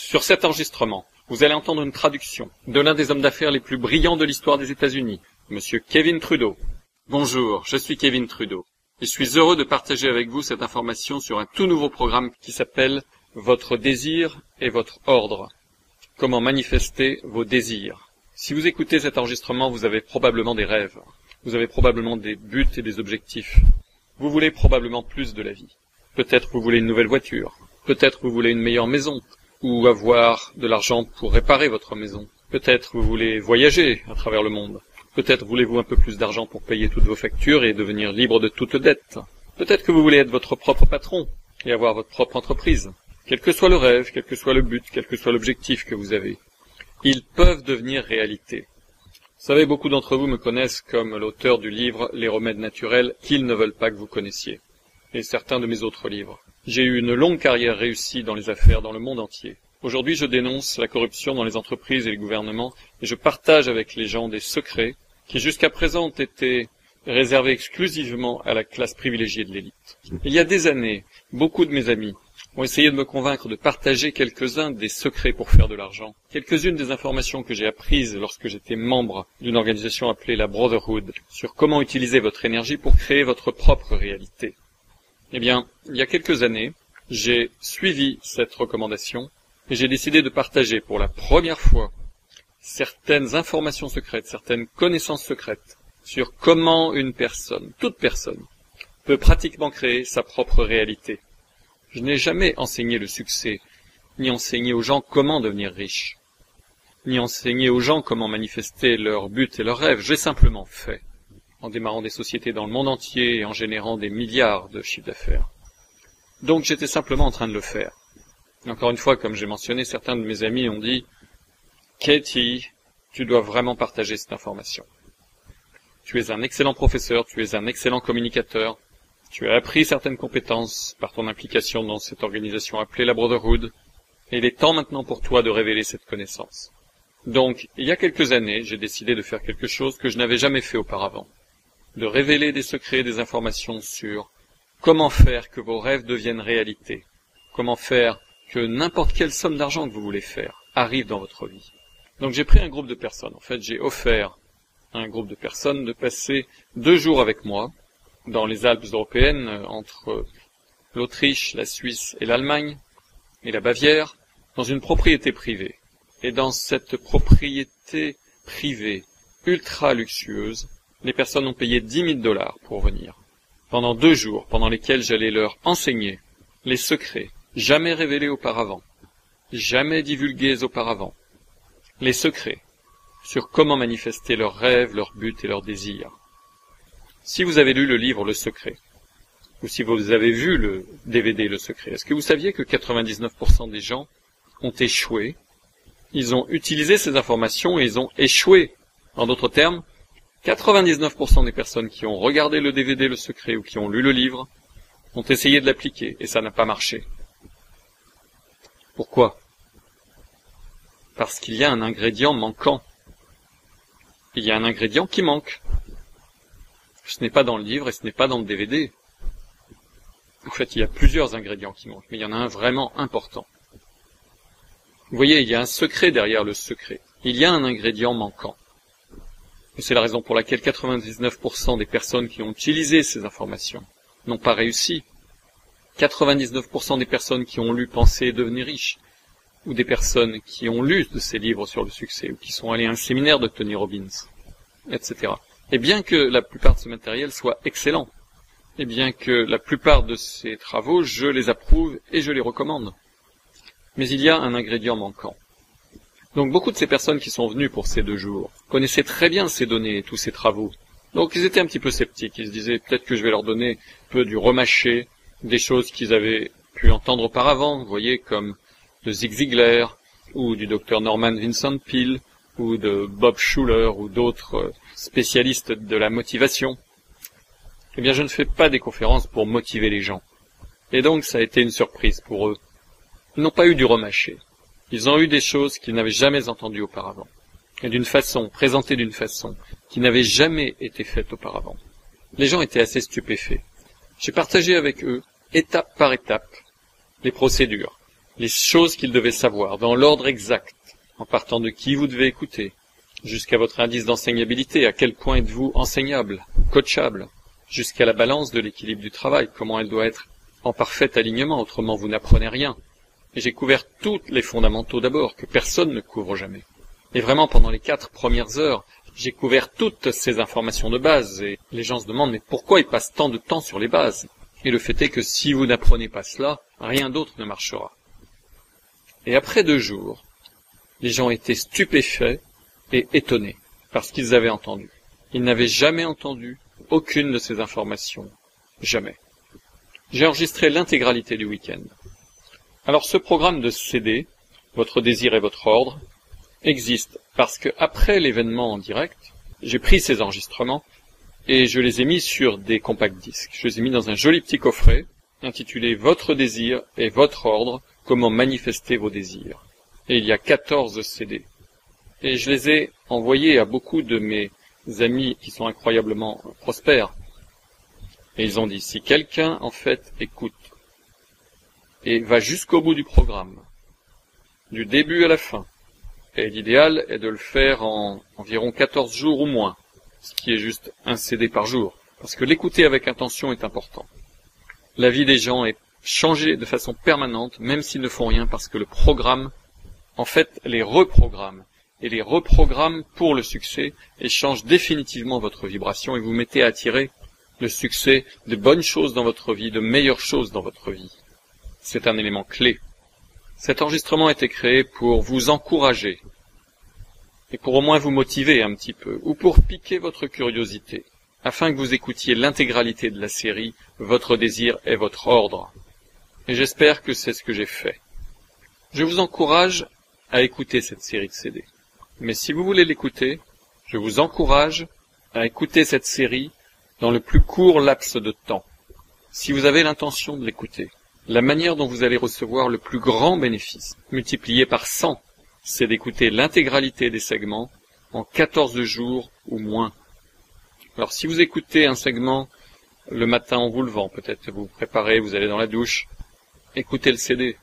Sur cet enregistrement, vous allez entendre une traduction de l'un des hommes d'affaires les plus brillants de l'histoire des États-Unis, Monsieur Kevin Trudeau. Bonjour, je suis Kevin Trudeau et je suis heureux de partager avec vous cette information sur un tout nouveau programme qui s'appelle « Votre désir et votre ordre ». Comment manifester vos désirs. Si vous écoutez cet enregistrement, vous avez probablement des rêves. Vous avez probablement des buts et des objectifs. Vous voulez probablement plus de la vie. Peut-être vous voulez une nouvelle voiture. Peut-être vous voulez une meilleure maison. Ou avoir de l'argent pour réparer votre maison. Peut-être vous voulez voyager à travers le monde. Peut-être voulez-vous un peu plus d'argent pour payer toutes vos factures et devenir libre de toute dette. Peut-être que vous voulez être votre propre patron et avoir votre propre entreprise. Quel que soit le rêve, quel que soit le but, quel que soit l'objectif que vous avez, ils peuvent devenir réalité. Vous savez, beaucoup d'entre vous me connaissent comme l'auteur du livre « Les remèdes naturels qu'ils ne veulent pas que vous connaissiez » et certains de mes autres livres. J'ai eu une longue carrière réussie dans les affaires dans le monde entier. Aujourd'hui, je dénonce la corruption dans les entreprises et les gouvernements et je partage avec les gens des secrets qui jusqu'à présent ont été réservés exclusivement à la classe privilégiée de l'élite. Il y a des années, beaucoup de mes amis ont essayé de me convaincre de partager quelques-uns des secrets pour faire de l'argent. Quelques-unes des informations que j'ai apprises lorsque j'étais membre d'une organisation appelée la Brotherhood sur comment utiliser votre énergie pour créer votre propre réalité. Eh bien, il y a quelques années, j'ai suivi cette recommandation et j'ai décidé de partager pour la première fois certaines informations secrètes, certaines connaissances secrètes sur comment une personne, toute personne, peut pratiquement créer sa propre réalité. Je n'ai jamais enseigné le succès, ni enseigné aux gens comment devenir riches, ni enseigné aux gens comment manifester leurs buts et leurs rêves. J'ai simplement fait, en démarrant des sociétés dans le monde entier et en générant des milliards de chiffres d'affaires. Donc j'étais simplement en train de le faire. Et encore une fois, comme j'ai mentionné, certains de mes amis ont dit « Katie, tu dois vraiment partager cette information. Tu es un excellent professeur, tu es un excellent communicateur, tu as appris certaines compétences par ton implication dans cette organisation appelée la Brotherhood, et il est temps maintenant pour toi de révéler cette connaissance. » Donc, il y a quelques années, j'ai décidé de faire quelque chose que je n'avais jamais fait auparavant. De révéler des secrets, des informations sur comment faire que vos rêves deviennent réalité, comment faire que n'importe quelle somme d'argent que vous voulez faire arrive dans votre vie. Donc j'ai pris un groupe de personnes, en fait j'ai offert à un groupe de personnes de passer 2 jours avec moi dans les Alpes européennes, entre l'Autriche, la Suisse et l'Allemagne, et la Bavière, dans une propriété privée. Et dans cette propriété privée ultra luxueuse, les personnes ont payé $10,000 pour venir. Pendant 2 jours, pendant lesquels j'allais leur enseigner les secrets, jamais révélés auparavant, jamais divulgués auparavant, les secrets sur comment manifester leurs rêves, leurs buts et leurs désirs. Si vous avez lu le livre Le Secret, ou si vous avez vu le DVD Le Secret, est-ce que vous saviez que 99% des gens ont échoué? Ils ont utilisé ces informations et ils ont échoué. En d'autres termes, 99% des personnes qui ont regardé le DVD Le Secret ou qui ont lu le livre ont essayé de l'appliquer et ça n'a pas marché. Pourquoi? Parce qu'il y a un ingrédient manquant. Il y a un ingrédient qui manque. Ce n'est pas dans le livre et ce n'est pas dans le DVD. En fait, il y a plusieurs ingrédients qui manquent, mais il y en a un vraiment important. Vous voyez, il y a un secret derrière le secret. Il y a un ingrédient manquant. Et c'est la raison pour laquelle 99% des personnes qui ont utilisé ces informations n'ont pas réussi. 99% des personnes qui ont lu Penser et devenir riche, ou des personnes qui ont lu de ces livres sur le succès, ou qui sont allées à un séminaire de Tony Robbins, etc. Et bien que la plupart de ce matériel soit excellent, et bien que la plupart de ces travaux, je les approuve et je les recommande, mais il y a un ingrédient manquant. Donc beaucoup de ces personnes qui sont venues pour ces 2 jours connaissaient très bien ces données et tous ces travaux. Donc ils étaient un petit peu sceptiques, ils se disaient peut-être que je vais leur donner un peu du remâché, des choses qu'ils avaient pu entendre auparavant, vous voyez, comme de Zig Ziglar, ou du docteur Norman Vincent Peale, ou de Bob Schuller, ou d'autres spécialistes de la motivation. Eh bien, je ne fais pas des conférences pour motiver les gens. Et donc, ça a été une surprise pour eux. Ils n'ont pas eu du remâché. Ils ont eu des choses qu'ils n'avaient jamais entendues auparavant. Et d'une façon, présentées d'une façon, qui n'avait jamais été faite auparavant. Les gens étaient assez stupéfaits. J'ai partagé avec eux, étape par étape, les procédures. les choses qu'il devait savoir, dans l'ordre exact, en partant de qui vous devez écouter, jusqu'à votre indice d'enseignabilité, à quel point êtes-vous enseignable, coachable, jusqu'à la balance de l'équilibre du travail, comment elle doit être en parfait alignement, autrement vous n'apprenez rien. Et j'ai couvert tous les fondamentaux d'abord, que personne ne couvre jamais. Et vraiment, pendant les 4 premières heures, j'ai couvert toutes ces informations de base, et les gens se demandent, mais pourquoi ils passent tant de temps sur les bases? Et le fait est que si vous n'apprenez pas cela, rien d'autre ne marchera. Et après 2 jours, les gens étaient stupéfaits et étonnés par ce qu'ils avaient entendu. Ils n'avaient jamais entendu aucune de ces informations. Jamais. J'ai enregistré l'intégralité du week-end. Alors ce programme de CD, votre désir et votre ordre, existe parce que après l'événement en direct, j'ai pris ces enregistrements et je les ai mis sur des compact disques. Je les ai mis dans un joli petit coffret intitulé Votre désir et votre ordre, comment manifester vos désirs. Et il y a 14 CD. Et je les ai envoyés à beaucoup de mes amis qui sont incroyablement prospères. Et ils ont dit, si quelqu'un en fait écoute et va jusqu'au bout du programme, du début à la fin, et l'idéal est de le faire en environ 14 jours ou moins, ce qui est juste un CD par jour, parce que l'écouter avec intention est important. La vie des gens est changée de façon permanente, même s'ils ne font rien, parce que le programme, en fait, les reprogramme, et les reprogramme pour le succès, et change définitivement votre vibration, et vous mettez à attirer le succès, de bonnes choses dans votre vie, de meilleures choses dans votre vie. C'est un élément clé. Cet enregistrement a été créé pour vous encourager, et pour au moins vous motiver un petit peu, ou pour piquer votre curiosité, afin que vous écoutiez l'intégralité de la série « Votre désir et votre ordre ». Et j'espère que c'est ce que j'ai fait. Je vous encourage à écouter cette série de CD. Mais si vous voulez l'écouter, je vous encourage à écouter cette série dans le plus court laps de temps. Si vous avez l'intention de l'écouter, la manière dont vous allez recevoir le plus grand bénéfice, multiplié par 100, c'est d'écouter l'intégralité des segments en 14 jours ou moins. Alors si vous écoutez un segment le matin en vous levant, peut-être vous vous préparez, vous allez dans la douche, écoutez le CD.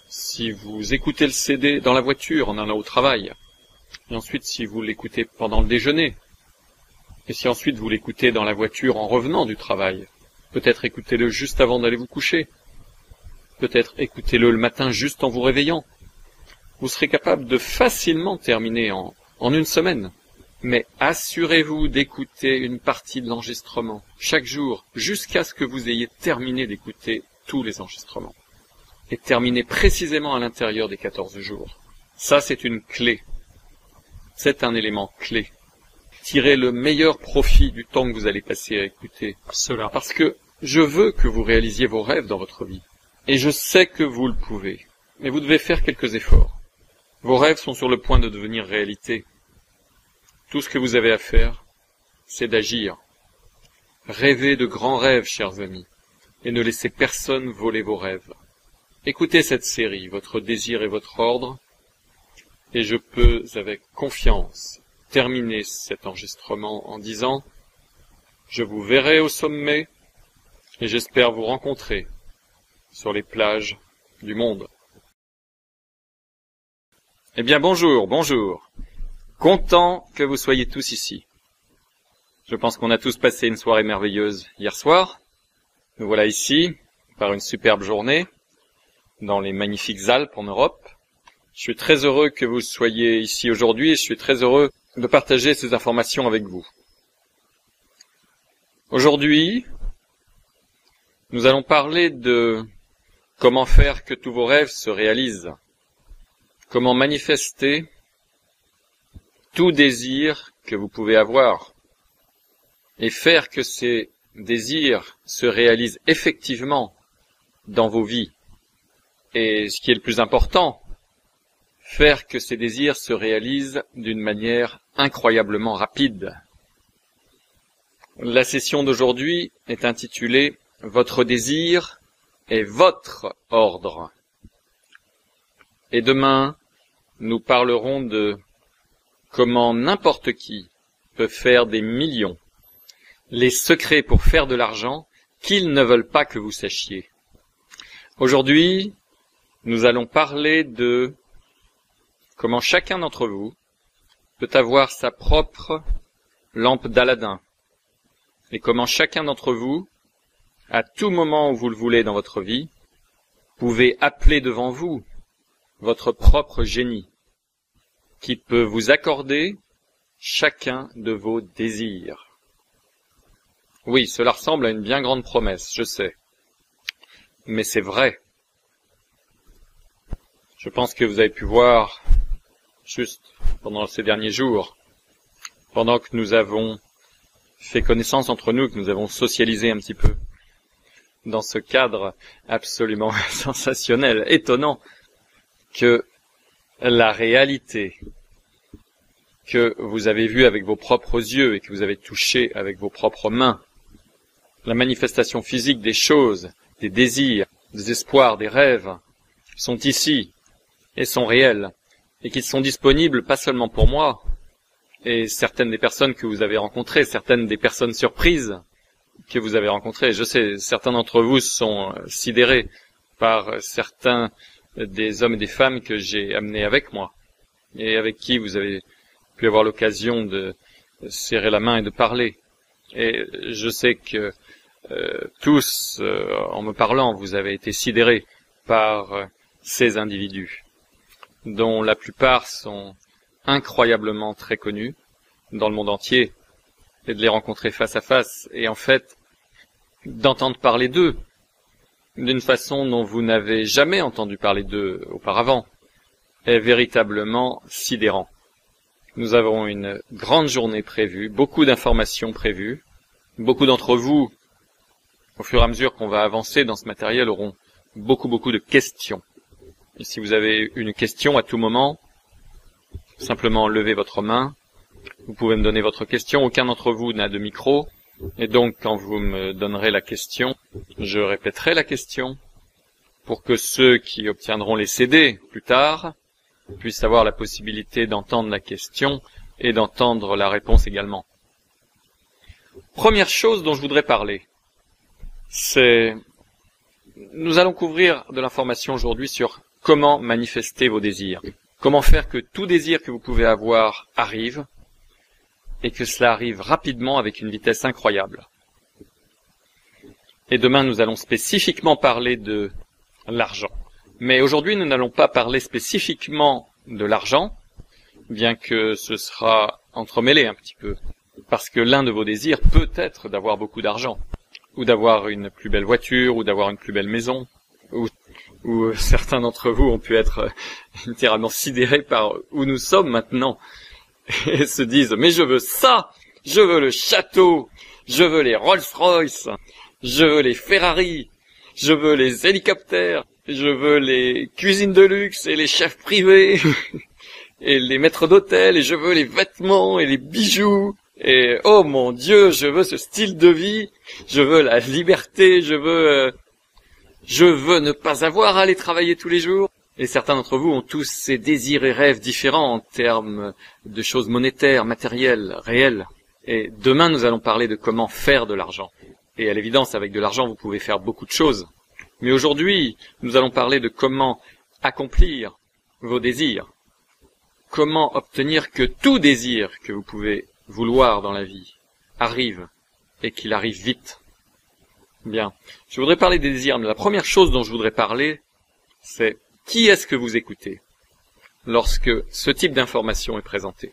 Si vous écoutez le CD dans la voiture, en allant au travail, et ensuite si vous l'écoutez pendant le déjeuner, et si ensuite vous l'écoutez dans la voiture en revenant du travail, peut-être écoutez-le juste avant d'aller vous coucher, peut-être écoutez-le le matin juste en vous réveillant. Vous serez capable de facilement terminer en 1 semaine. Mais assurez-vous d'écouter une partie de l'enregistrement chaque jour, jusqu'à ce que vous ayez terminé d'écouter tous les enregistrements. Et terminer précisément à l'intérieur des 14 jours. Ça, c'est une clé. C'est un élément clé. Tirez le meilleur profit du temps que vous allez passer à écouter cela. Parce que je veux que vous réalisiez vos rêves dans votre vie. Et je sais que vous le pouvez. Mais vous devez faire quelques efforts. Vos rêves sont sur le point de devenir réalité. Tout ce que vous avez à faire, c'est d'agir. Rêvez de grands rêves, chers amis, et ne laissez personne voler vos rêves. Écoutez cette série, Votre désir et votre ordre, et je peux, avec confiance, terminer cet enregistrement en disant « Je vous verrai au sommet, et j'espère vous rencontrer sur les plages du monde. » Eh bien, bonjour. Content que vous soyez tous ici. Je pense qu'on a tous passé une soirée merveilleuse hier soir. Nous voilà ici, par une superbe journée, dans les magnifiques Alpes en Europe. Je suis très heureux que vous soyez ici aujourd'hui et je suis très heureux de partager ces informations avec vous. Aujourd'hui, nous allons parler de comment faire que tous vos rêves se réalisent. Comment manifester tout désir que vous pouvez avoir et faire que ces désirs se réalisent effectivement dans vos vies. Et ce qui est le plus important, faire que ces désirs se réalisent d'une manière incroyablement rapide. La session d'aujourd'hui est intitulée « Votre désir et votre ordre ». Et demain, nous parlerons de comment n'importe qui peut faire des millions, les secrets pour faire de l'argent qu'ils ne veulent pas que vous sachiez. Aujourd'hui, nous allons parler de comment chacun d'entre vous peut avoir sa propre lampe d'Aladin et comment chacun d'entre vous, à tout moment où vous le voulez dans votre vie, pouvez appeler devant vous votre propre génie qui peut vous accorder chacun de vos désirs. Oui, cela ressemble à une bien grande promesse, je sais. Mais c'est vrai. Je pense que vous avez pu voir, juste pendant ces derniers jours, pendant que nous avons fait connaissance entre nous, que nous avons socialisé un petit peu, dans ce cadre absolument sensationnel, étonnant, que la réalité que vous avez vue avec vos propres yeux et que vous avez touchée avec vos propres mains, la manifestation physique des choses, des désirs, des espoirs, des rêves, sont ici et sont réels, et qu'ils sont disponibles pas seulement pour moi, et certaines des personnes que vous avez rencontrées, certaines des personnes surprises que vous avez rencontrées. Je sais, certains d'entre vous sont sidérés par certains des hommes et des femmes que j'ai amenés avec moi, et avec qui vous avez pu avoir l'occasion de serrer la main et de parler. Et je sais que tous, en me parlant, vous avez été sidérés par ces individus, dont la plupart sont incroyablement très connus dans le monde entier, et de les rencontrer face à face, et en fait, d'entendre parler d'eux d'une façon dont vous n'avez jamais entendu parler d'eux auparavant, est véritablement sidérant. Nous avons une grande journée prévue, beaucoup d'informations prévues. Beaucoup d'entre vous, au fur et à mesure qu'on va avancer dans ce matériel, auront beaucoup de questions. Et si vous avez une question à tout moment, simplement levez votre main. Vous pouvez me donner votre question. Aucun d'entre vous n'a de micro. Et donc, quand vous me donnerez la question, je répéterai la question pour que ceux qui obtiendront les CD plus tard puissent avoir la possibilité d'entendre la question et d'entendre la réponse également. Première chose dont je voudrais parler, c'est... Nous allons couvrir de l'information aujourd'hui sur comment manifester vos désirs. Comment faire que tout désir que vous pouvez avoir arrive, et que cela arrive rapidement avec une vitesse incroyable. Et demain, nous allons spécifiquement parler de l'argent. Mais aujourd'hui, nous n'allons pas parler spécifiquement de l'argent, bien que ce sera entremêlé un petit peu. Parce que l'un de vos désirs peut être d'avoir beaucoup d'argent, ou d'avoir une plus belle voiture, ou d'avoir une plus belle maison, ou certains d'entre vous ont pu être littéralement sidérés par où nous sommes maintenant, et se disent « Mais je veux ça, je veux le château, je veux les Rolls-Royce, je veux les Ferrari, je veux les hélicoptères, je veux les cuisines de luxe et les chefs privés, et les maîtres d'hôtel, et je veux les vêtements et les bijoux. Et oh mon Dieu, je veux ce style de vie, je veux la liberté, je veux ne pas avoir à aller travailler tous les jours. » Et certains d'entre vous ont tous ces désirs et rêves différents en termes de choses monétaires, matérielles, réelles. Et demain, nous allons parler de comment faire de l'argent. Et à l'évidence, avec de l'argent, vous pouvez faire beaucoup de choses. Mais aujourd'hui, nous allons parler de comment accomplir vos désirs. Comment obtenir que tout désir que vous pouvez vouloir dans la vie arrive, et qu'il arrive vite. Bien. Je voudrais parler des désirs, mais la première chose dont je voudrais parler, c'est qui est-ce que vous écoutez lorsque ce type d'information est présenté?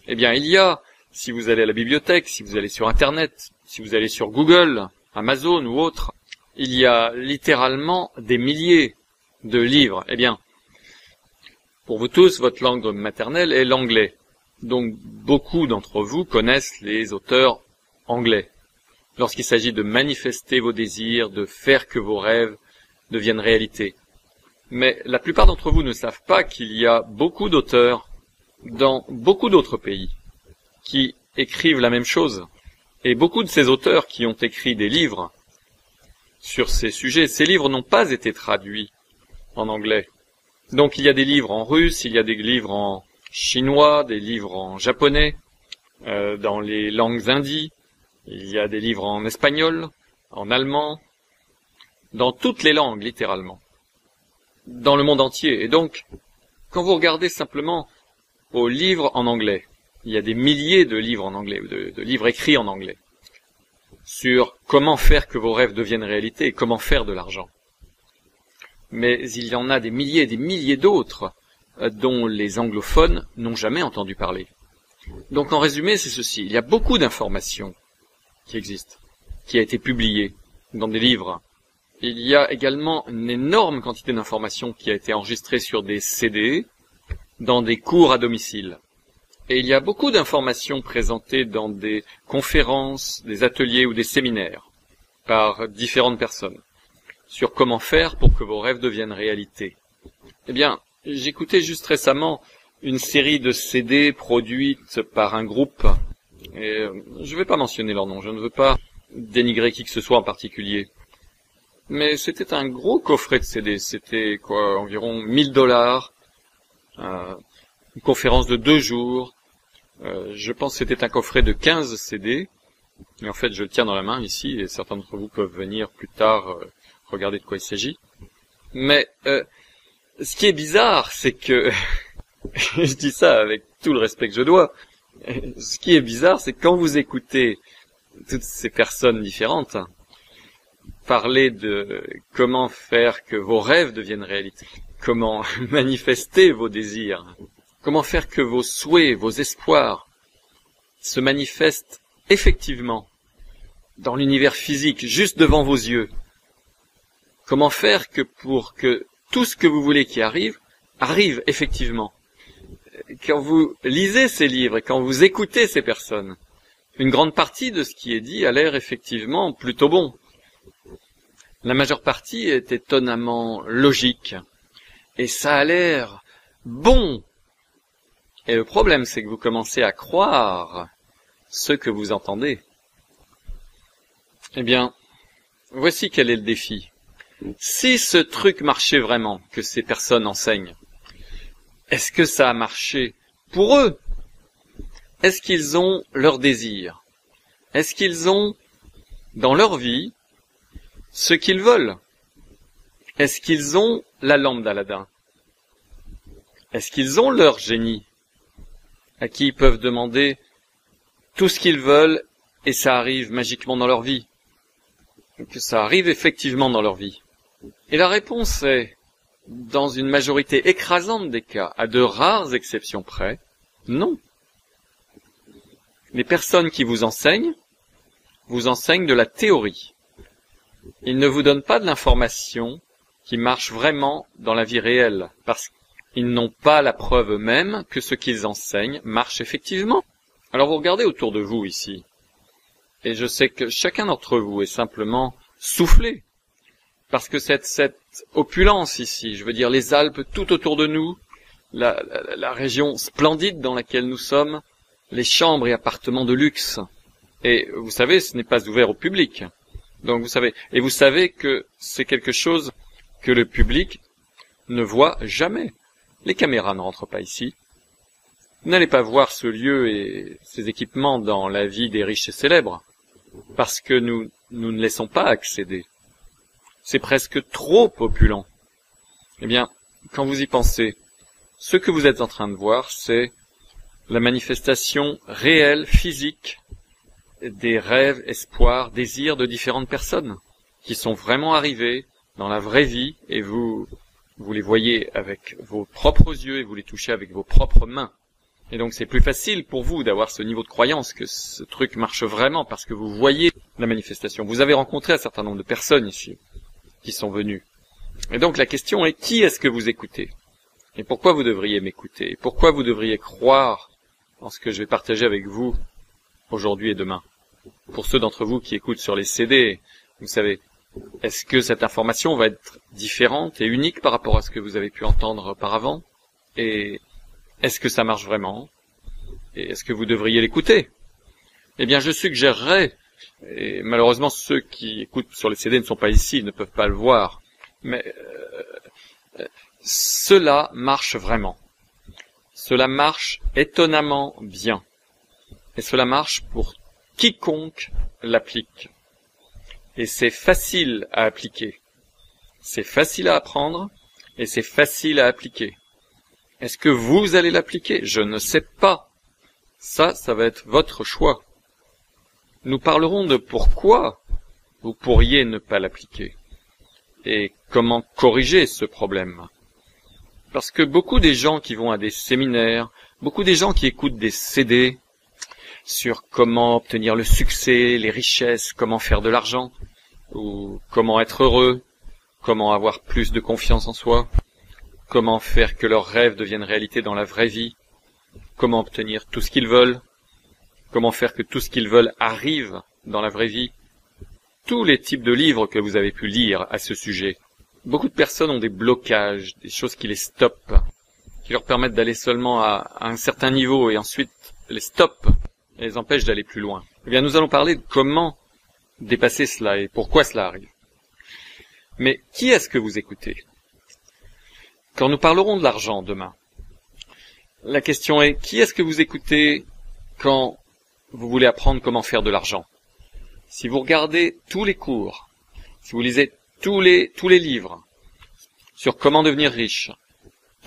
Eh bien, il y a, si vous allez à la bibliothèque, si vous allez sur Internet, si vous allez sur Google, Amazon ou autre, il y a littéralement des milliers de livres. Eh bien, pour vous tous, votre langue maternelle est l'anglais. Donc, beaucoup d'entre vous connaissent les auteurs anglais. Lorsqu'il s'agit de manifester vos désirs, de faire que vos rêves deviennent réalité. Mais la plupart d'entre vous ne savent pas qu'il y a beaucoup d'auteurs dans beaucoup d'autres pays qui écrivent la même chose. Et beaucoup de ces auteurs qui ont écrit des livres sur ces sujets, ces livres n'ont pas été traduits en anglais. Donc il y a des livres en russe, il y a des livres en chinois, des livres en japonais, dans les langues indies, il y a des livres en espagnol, en allemand, dans toutes les langues littéralement. dans le monde entier. Et donc, quand vous regardez simplement aux livres en anglais, il y a des milliers de livres en anglais, de livres écrits en anglais, sur comment faire que vos rêves deviennent réalité et comment faire de l'argent. Mais il y en a des milliers d'autres dont les anglophones n'ont jamais entendu parler. Donc en résumé, c'est ceci. Il y a beaucoup d'informations qui existent, qui a été publiée dans des livres. Il y a également une énorme quantité d'informations qui a été enregistrée sur des CD, dans des cours à domicile. Et il y a beaucoup d'informations présentées dans des conférences, des ateliers ou des séminaires par différentes personnes sur comment faire pour que vos rêves deviennent réalité. Eh bien, j'écoutais juste récemment une série de CD produites par un groupe, et je ne vais pas mentionner leur nom, je ne veux pas dénigrer qui que ce soit en particulier. Mais c'était un gros coffret de CD, c'était environ $1000, une conférence de 2 jours. Je pense que c'était un coffret de 15 CD. Et en fait, je le tiens dans la main ici, et certains d'entre vous peuvent venir plus tard regarder de quoi il s'agit. Mais ce qui est bizarre, c'est que je dis ça avec tout le respect que je dois. Ce qui est bizarre, c'est que quand vous écoutez toutes ces personnes différentes parler de comment faire que vos rêves deviennent réalité, comment manifester vos désirs, comment faire que vos souhaits, vos espoirs se manifestent effectivement dans l'univers physique, juste devant vos yeux. Comment faire que pour que tout ce que vous voulez qui arrive effectivement. Quand vous lisez ces livres et quand vous écoutez ces personnes, une grande partie de ce qui est dit a l'air effectivement plutôt bon. La majeure partie est étonnamment logique. Et ça a l'air bon. Et le problème, c'est que vous commencez à croire ce que vous entendez. Eh bien, voici quel est le défi. Si ce truc marchait vraiment, que ces personnes enseignent, est-ce que ça a marché pour eux? Est-ce qu'ils ont leur désir? Est-ce qu'ils ont, dans leur vie, ce qu'ils veulent? Est-ce qu'ils ont la lampe d'Aladin? Est-ce qu'ils ont leur génie, à qui ils peuvent demander tout ce qu'ils veulent et ça arrive magiquement dans leur vie? Que ça arrive effectivement dans leur vie? Et la réponse est, dans une majorité écrasante des cas, à de rares exceptions près, non. Les personnes qui vous enseignent de la théorie. Ils ne vous donnent pas de l'information qui marche vraiment dans la vie réelle, parce qu'ils n'ont pas la preuve eux-mêmes que ce qu'ils enseignent marche effectivement. Alors vous regardez autour de vous ici, et je sais que chacun d'entre vous est simplement soufflé, parce que cette opulence ici, je veux dire les Alpes tout autour de nous, la région splendide dans laquelle nous sommes, les chambres et appartements de luxe. Et vous savez, ce n'est pas ouvert au public. Donc vous savez que c'est quelque chose que le public ne voit jamais. Les caméras ne rentrent pas ici. Vous n'allez pas voir ce lieu et ces équipements dans la vie des riches et célèbres, parce que nous ne laissons pas accéder. C'est presque trop opulent. Eh bien, quand vous y pensez, ce que vous êtes en train de voir, c'est la manifestation réelle, physique, des rêves, espoirs, désirs de différentes personnes, qui sont vraiment arrivées dans la vraie vie, et vous les voyez avec vos propres yeux, et vous les touchez avec vos propres mains. Et donc c'est plus facile pour vous d'avoir ce niveau de croyance, que ce truc marche vraiment, parce que vous voyez la manifestation. Vous avez rencontré un certain nombre de personnes ici, qui sont venues. Et donc la question est, qui est-ce que vous écoutez? Et pourquoi vous devriez m'écouter? Et pourquoi vous devriez croire en ce que je vais partager avec vous aujourd'hui et demain? Pour ceux d'entre vous qui écoutent sur les CD, vous savez, est-ce que cette information va être différente et unique par rapport à ce que vous avez pu entendre auparavant? Et est-ce que ça marche vraiment? Et est-ce que vous devriez l'écouter? Eh bien, je suggérerais, et malheureusement ceux qui écoutent sur les CD ne sont pas ici, ne peuvent pas le voir, mais cela marche vraiment. Cela marche étonnamment bien. Et cela marche pour quiconque l'applique. Et c'est facile à appliquer. C'est facile à apprendre et c'est facile à appliquer. Est-ce que vous allez l'appliquer? Je ne sais pas. Ça va être votre choix. Nous parlerons de pourquoi vous pourriez ne pas l'appliquer et comment corriger ce problème. Parce que beaucoup des gens qui vont à des séminaires, beaucoup des gens qui écoutent des CD sur comment obtenir le succès, les richesses, comment faire de l'argent, ou comment être heureux, comment avoir plus de confiance en soi, comment faire que leurs rêves deviennent réalité dans la vraie vie, comment obtenir tout ce qu'ils veulent, comment faire que tout ce qu'ils veulent arrive dans la vraie vie. Tous les types de livres que vous avez pu lire à ce sujet. Beaucoup de personnes ont des blocages, des choses qui les stoppent, qui leur permettent d'aller seulement à un certain niveau et ensuite les stoppent et les empêchent d'aller plus loin. Eh bien, nous allons parler de comment dépasser cela et pourquoi cela arrive. Mais qui est-ce que vous écoutez? Quand nous parlerons de l'argent demain, la question est, qui est-ce que vous écoutez quand vous voulez apprendre comment faire de l'argent? Si vous regardez tous les cours, si vous lisez tous les livres sur comment devenir riche,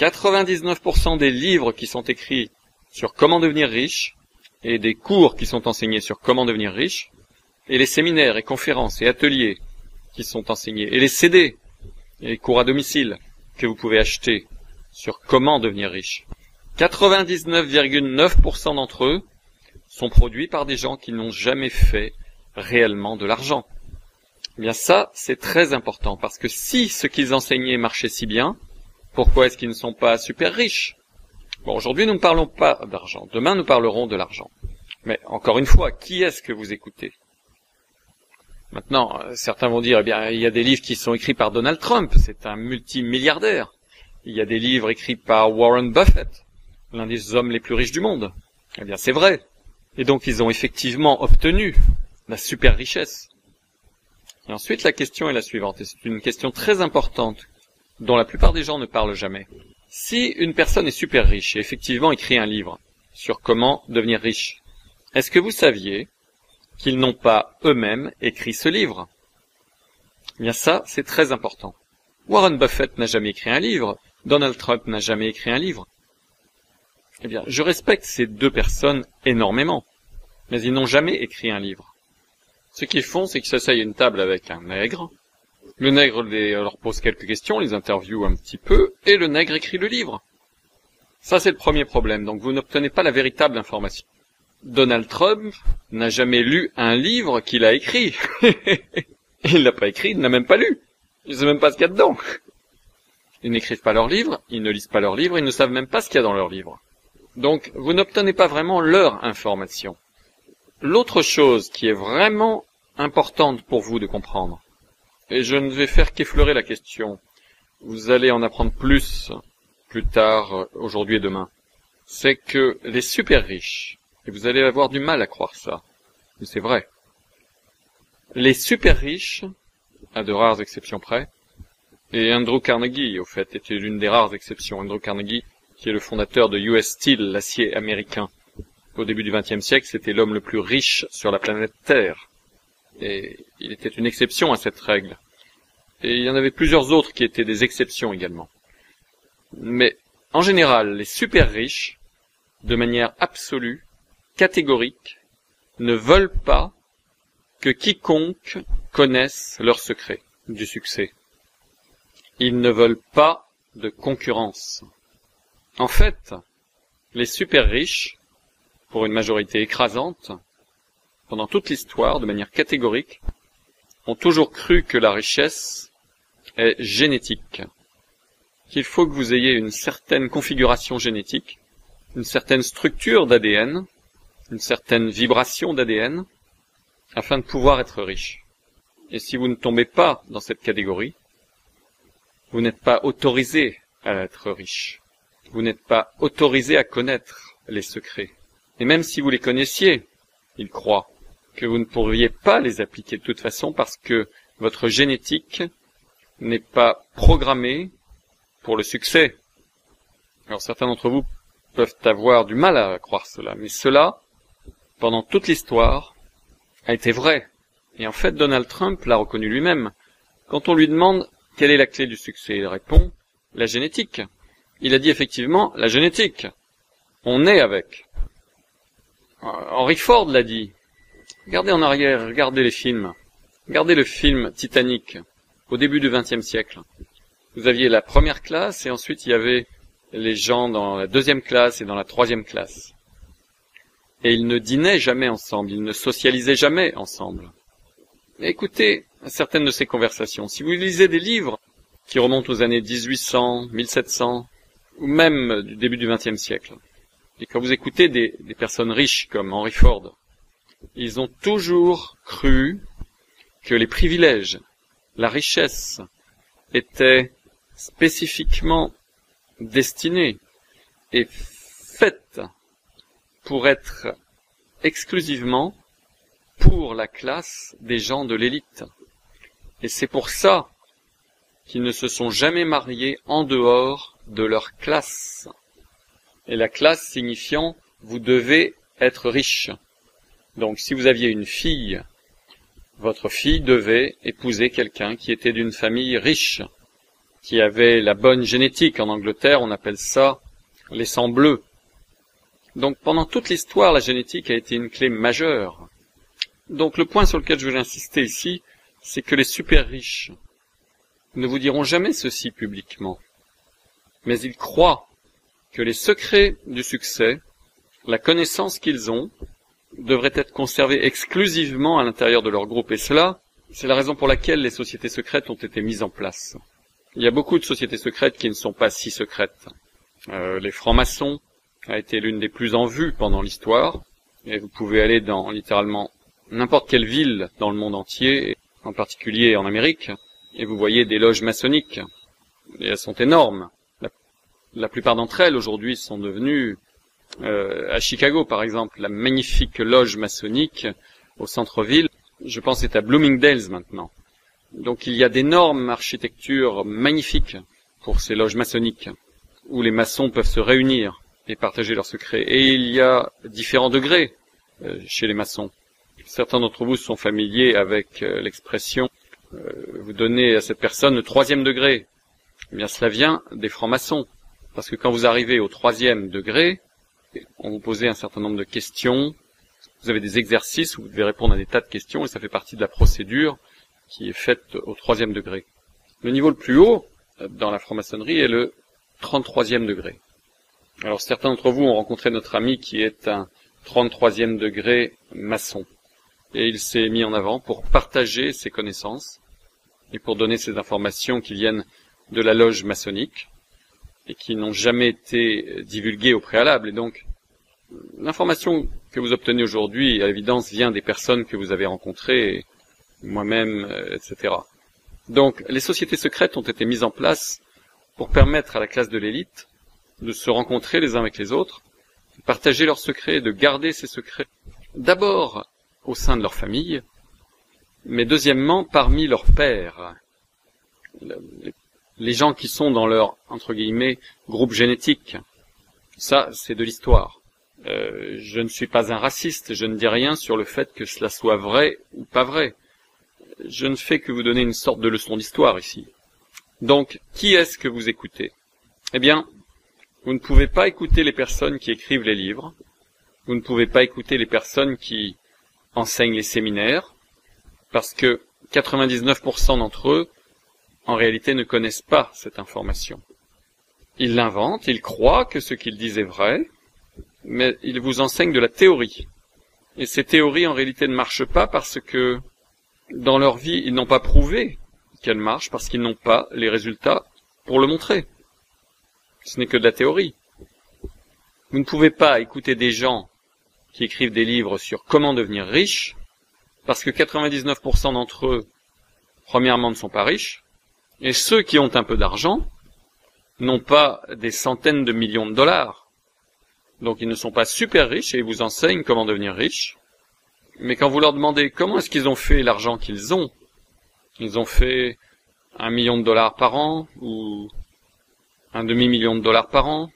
99% des livres qui sont écrits sur comment devenir riche et des cours qui sont enseignés sur comment devenir riche, et les séminaires et conférences et ateliers qui sont enseignés, et les CD et les cours à domicile que vous pouvez acheter sur comment devenir riche, 99,9% d'entre eux sont produits par des gens qui n'ont jamais fait réellement de l'argent. Eh bien ça, c'est très important, parce que si ce qu'ils enseignaient marchait si bien, pourquoi est-ce qu'ils ne sont pas super riches? Bon, aujourd'hui nous ne parlons pas d'argent, demain nous parlerons de l'argent. Mais encore une fois, qui est-ce que vous écoutez? Maintenant, certains vont dire, eh bien, il y a des livres qui sont écrits par Donald Trump, c'est un multimilliardaire. Il y a des livres écrits par Warren Buffett, l'un des hommes les plus riches du monde. Eh bien, c'est vrai. Et donc, ils ont effectivement obtenu la super richesse. Et ensuite, la question est la suivante, et c'est une question très importante, dont la plupart des gens ne parlent jamais. Si une personne est super riche et effectivement écrit un livre sur comment devenir riche, est-ce que vous saviez qu'ils n'ont pas eux-mêmes écrit ce livre? Eh bien ça, c'est très important. Warren Buffett n'a jamais écrit un livre, Donald Trump n'a jamais écrit un livre. Eh bien, je respecte ces deux personnes énormément, mais ils n'ont jamais écrit un livre. Ce qu'ils font, c'est qu'ils s'asseyent à une table avec un nègre. Le nègre leur pose quelques questions, les interviewe un petit peu, et le nègre écrit le livre. Ça, c'est le premier problème. Donc, vous n'obtenez pas la véritable information. Donald Trump n'a jamais lu un livre qu'il a écrit. Il l'a pas écrit, il n'a même pas lu. Il ne sait même pas ce qu'il y a dedans. Ils n'écrivent pas leurs livres, ils ne lisent pas leurs livres, ils ne savent même pas ce qu'il y a dans leurs livres. Donc, vous n'obtenez pas vraiment leur information. L'autre chose qui est vraiment importante pour vous de comprendre, et je ne vais faire qu'effleurer la question, vous allez en apprendre plus tard, aujourd'hui et demain, c'est que les super riches, et vous allez avoir du mal à croire ça, mais c'est vrai, les super riches, à de rares exceptions près, et Andrew Carnegie, au fait, était l'une des rares exceptions. Andrew Carnegie, qui est le fondateur de US Steel, l'acier américain. Au début du XXe siècle, c'était l'homme le plus riche sur la planète Terre. Et il était une exception à cette règle. Et il y en avait plusieurs autres qui étaient des exceptions également. Mais, en général, les super riches, de manière absolue, catégorique, ne veulent pas que quiconque connaisse leur secret du succès. Ils ne veulent pas de concurrence. En fait, les super riches, pour une majorité écrasante, pendant toute l'histoire, de manière catégorique, ont toujours cru que la richesse est génétique, qu'il faut que vous ayez une certaine configuration génétique, une certaine structure d'ADN, une certaine vibration d'ADN, afin de pouvoir être riche. Et si vous ne tombez pas dans cette catégorie, vous n'êtes pas autorisé à être riche. Vous n'êtes pas autorisé à connaître les secrets. Et même si vous les connaissiez, ils croient que vous ne pourriez pas les appliquer de toute façon parce que votre génétique n'est pas programmée pour le succès. Alors certains d'entre vous peuvent avoir du mal à croire cela, mais cela, pendant toute l'histoire, a été vrai. Et en fait, Donald Trump l'a reconnu lui-même. Quand on lui demande quelle est la clé du succès, il répond la génétique. Il a dit effectivement la génétique. On naît avec. Henry Ford l'a dit. Regardez en arrière, regardez les films. Regardez le film Titanic, au début du XXe siècle. Vous aviez la première classe et ensuite il y avait les gens dans la deuxième classe et dans la troisième classe. Et ils ne dînaient jamais ensemble, ils ne socialisaient jamais ensemble. Écoutez certaines de ces conversations. Si vous lisez des livres qui remontent aux années 1800, 1700, ou même du début du XXe siècle, et quand vous écoutez des personnes riches comme Henry Ford, ils ont toujours cru que les privilèges, la richesse, étaient spécifiquement destinés et faits pour être exclusivement pour la classe des gens de l'élite. Et c'est pour ça qu'ils ne se sont jamais mariés en dehors de leur classe. Et la classe signifiant vous devez être riche. Donc si vous aviez une fille, votre fille devait épouser quelqu'un qui était d'une famille riche, qui avait la bonne génétique. En Angleterre, on appelle ça les sangs bleus. Donc pendant toute l'histoire, la génétique a été une clé majeure. Donc le point sur lequel je veux insister ici, c'est que les super riches ne vous diront jamais ceci publiquement. Mais ils croient que les secrets du succès, la connaissance qu'ils ont, devraient être conservés exclusivement à l'intérieur de leur groupe. Et cela, c'est la raison pour laquelle les sociétés secrètes ont été mises en place. Il y a beaucoup de sociétés secrètes qui ne sont pas si secrètes. Les francs-maçons a été l'une des plus en vue pendant l'histoire. Et vous pouvez aller dans littéralement n'importe quelle ville dans le monde entier, en particulier en Amérique, et vous voyez des loges maçonniques. Et elles sont énormes. La plupart d'entre elles, aujourd'hui, sont devenues, à Chicago, par exemple, la magnifique loge maçonnique au centre-ville, je pense c'est à Bloomingdale's maintenant. Donc il y a d'énormes architectures magnifiques pour ces loges maçonniques, où les maçons peuvent se réunir et partager leurs secrets. Et il y a différents degrés chez les maçons. Certains d'entre vous sont familiers avec l'expression vous donnez à cette personne le 3e degré. Eh bien, cela vient des francs-maçons. Parce que quand vous arrivez au 3e degré, on vous pose un certain nombre de questions. Vous avez des exercices où vous devez répondre à des tas de questions et ça fait partie de la procédure qui est faite au 3e degré. Le niveau le plus haut dans la franc-maçonnerie est le 33e degré. Alors certains d'entre vous ont rencontré notre ami qui est un 33e degré maçon. Et il s'est mis en avant pour partager ses connaissances et pour donner ces informations qui viennent de la loge maçonnique et qui n'ont jamais été divulguées au préalable. Et donc, l'information que vous obtenez aujourd'hui, à l'évidence, vient des personnes que vous avez rencontrées, moi-même, etc. Donc, les sociétés secrètes ont été mises en place pour permettre à la classe de l'élite de se rencontrer les uns avec les autres, de partager leurs secrets, de garder ces secrets, d'abord au sein de leur famille, mais deuxièmement parmi leurs pairs, les gens qui sont dans leur, entre guillemets, groupe génétique. Ça, c'est de l'histoire. Je ne suis pas un raciste, je ne dis rien sur le fait que cela soit vrai ou pas vrai. Je ne fais que vous donner une sorte de leçon d'histoire ici. Donc, qui est-ce que vous écoutez? Eh bien, vous ne pouvez pas écouter les personnes qui écrivent les livres, vous ne pouvez pas écouter les personnes qui enseignent les séminaires, parce que 99% d'entre eux, en réalité, ne connaissent pas cette information. Ils l'inventent, ils croient que ce qu'ils disent est vrai, mais ils vous enseignent de la théorie. Et ces théories, en réalité, ne marchent pas parce que, dans leur vie, ils n'ont pas prouvé qu'elles marchent, parce qu'ils n'ont pas les résultats pour le montrer. Ce n'est que de la théorie. Vous ne pouvez pas écouter des gens qui écrivent des livres sur comment devenir riche, parce que 99% d'entre eux, premièrement, ne sont pas riches, et ceux qui ont un peu d'argent n'ont pas des centaines de millions de dollars. Donc ils ne sont pas super riches et ils vous enseignent comment devenir riches. Mais quand vous leur demandez comment est-ce qu'ils ont fait l'argent qu'ils ont, ils ont fait $1 million par an, ou un demi-million de dollars par an,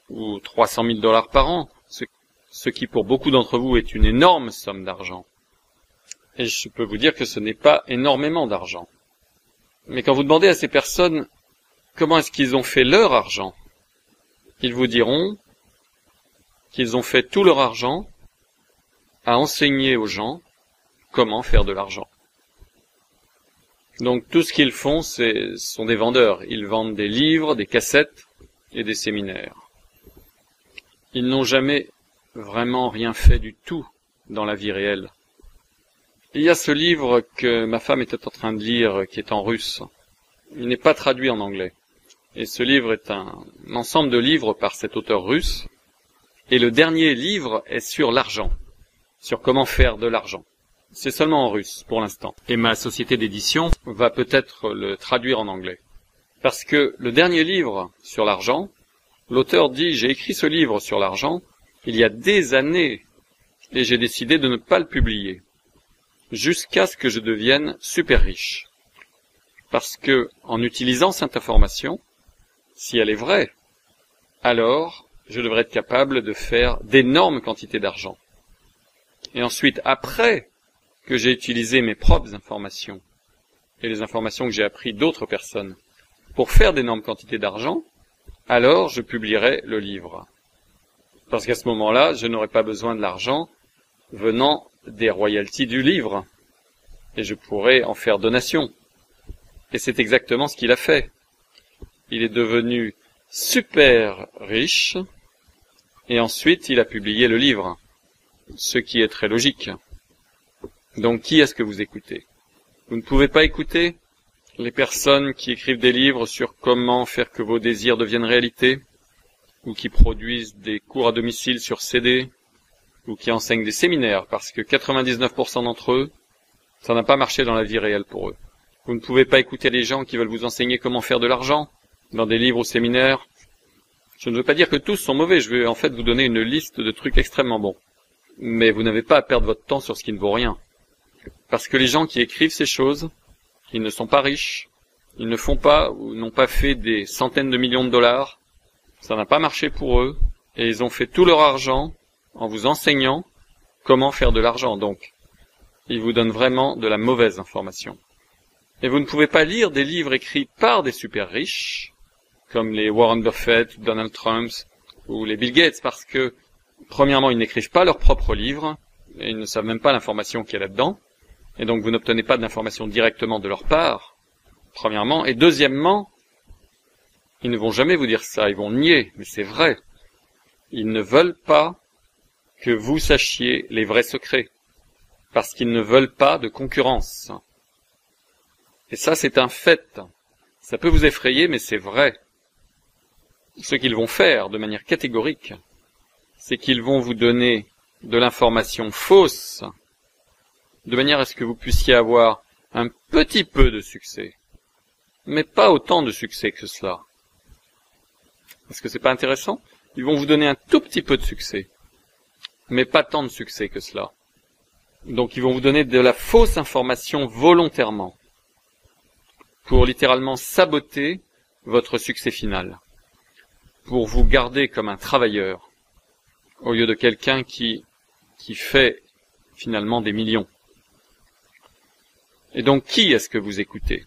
ou $300 000 par an, ce qui pour beaucoup d'entre vous est une énorme somme d'argent. Et je peux vous dire que ce n'est pas énormément d'argent. Mais quand vous demandez à ces personnes comment est-ce qu'ils ont fait leur argent? Ils vous diront qu'ils ont fait tout leur argent à enseigner aux gens comment faire de l'argent. Donc tout ce qu'ils font, sont des vendeurs. Ils vendent des livres, des cassettes et des séminaires. Ils n'ont jamais vraiment rien fait du tout dans la vie réelle. Il y a ce livre que ma femme était en train de lire, qui est en russe. Il n'est pas traduit en anglais. Et ce livre est un ensemble de livres par cet auteur russe. Et le dernier livre est sur l'argent, sur comment faire de l'argent. C'est seulement en russe pour l'instant. Et ma société d'édition va peut-être le traduire en anglais. Parce que le dernier livre sur l'argent, l'auteur dit « J'ai écrit ce livre sur l'argent il y a des années et j'ai décidé de ne pas le publier jusqu'à ce que je devienne super riche. Parce que en utilisant cette information, si elle est vraie, alors je devrais être capable de faire d'énormes quantités d'argent. Et ensuite, après que j'ai utilisé mes propres informations et les informations que j'ai apprises d'autres personnes pour faire d'énormes quantités d'argent, alors je publierai le livre. Parce qu'à ce moment-là, je n'aurai pas besoin de l'argent venant des royalties du livre. Et je pourrai en faire donation. Et c'est exactement ce qu'il a fait. Il est devenu super riche, et ensuite il a publié le livre. Ce qui est très logique. Donc qui est-ce que vous écoutez? Vous ne pouvez pas écouter les personnes qui écrivent des livres sur comment faire que vos désirs deviennent réalité, ou qui produisent des cours à domicile sur CD, ou qui enseignent des séminaires, parce que 99% d'entre eux, ça n'a pas marché dans la vie réelle pour eux. Vous ne pouvez pas écouter les gens qui veulent vous enseigner comment faire de l'argent, dans des livres ou séminaires. Je ne veux pas dire que tous sont mauvais, je vais en fait vous donner une liste de trucs extrêmement bons. Mais vous n'avez pas à perdre votre temps sur ce qui ne vaut rien. Parce que les gens qui écrivent ces choses, ils ne sont pas riches, ils ne font pas ou n'ont pas fait des centaines de millions de dollars, ça n'a pas marché pour eux, et ils ont fait tout leur argent en vous enseignant comment faire de l'argent. Donc, ils vous donnent vraiment de la mauvaise information. Et vous ne pouvez pas lire des livres écrits par des super riches, comme les Warren Buffett, Donald Trump ou les Bill Gates, parce que, premièrement, ils n'écrivent pas leurs propres livres, et ils ne savent même pas l'information qu'il y a là-dedans, et donc vous n'obtenez pas d'informations directement de leur part, premièrement, et deuxièmement, ils ne vont jamais vous dire ça, ils vont nier, mais c'est vrai. Ils ne veulent pas que vous sachiez les vrais secrets, parce qu'ils ne veulent pas de concurrence. Et ça, c'est un fait. Ça peut vous effrayer, mais c'est vrai. Ce qu'ils vont faire de manière catégorique, c'est qu'ils vont vous donner de l'information fausse, de manière à ce que vous puissiez avoir un petit peu de succès, mais pas autant de succès que cela. Est-ce que c'est pas intéressant? Ils vont vous donner un tout petit peu de succès, mais pas tant de succès que cela. Donc ils vont vous donner de la fausse information volontairement, pour littéralement saboter votre succès final, pour vous garder comme un travailleur, au lieu de quelqu'un qui fait finalement des millions. Et donc qui est-ce que vous écoutez?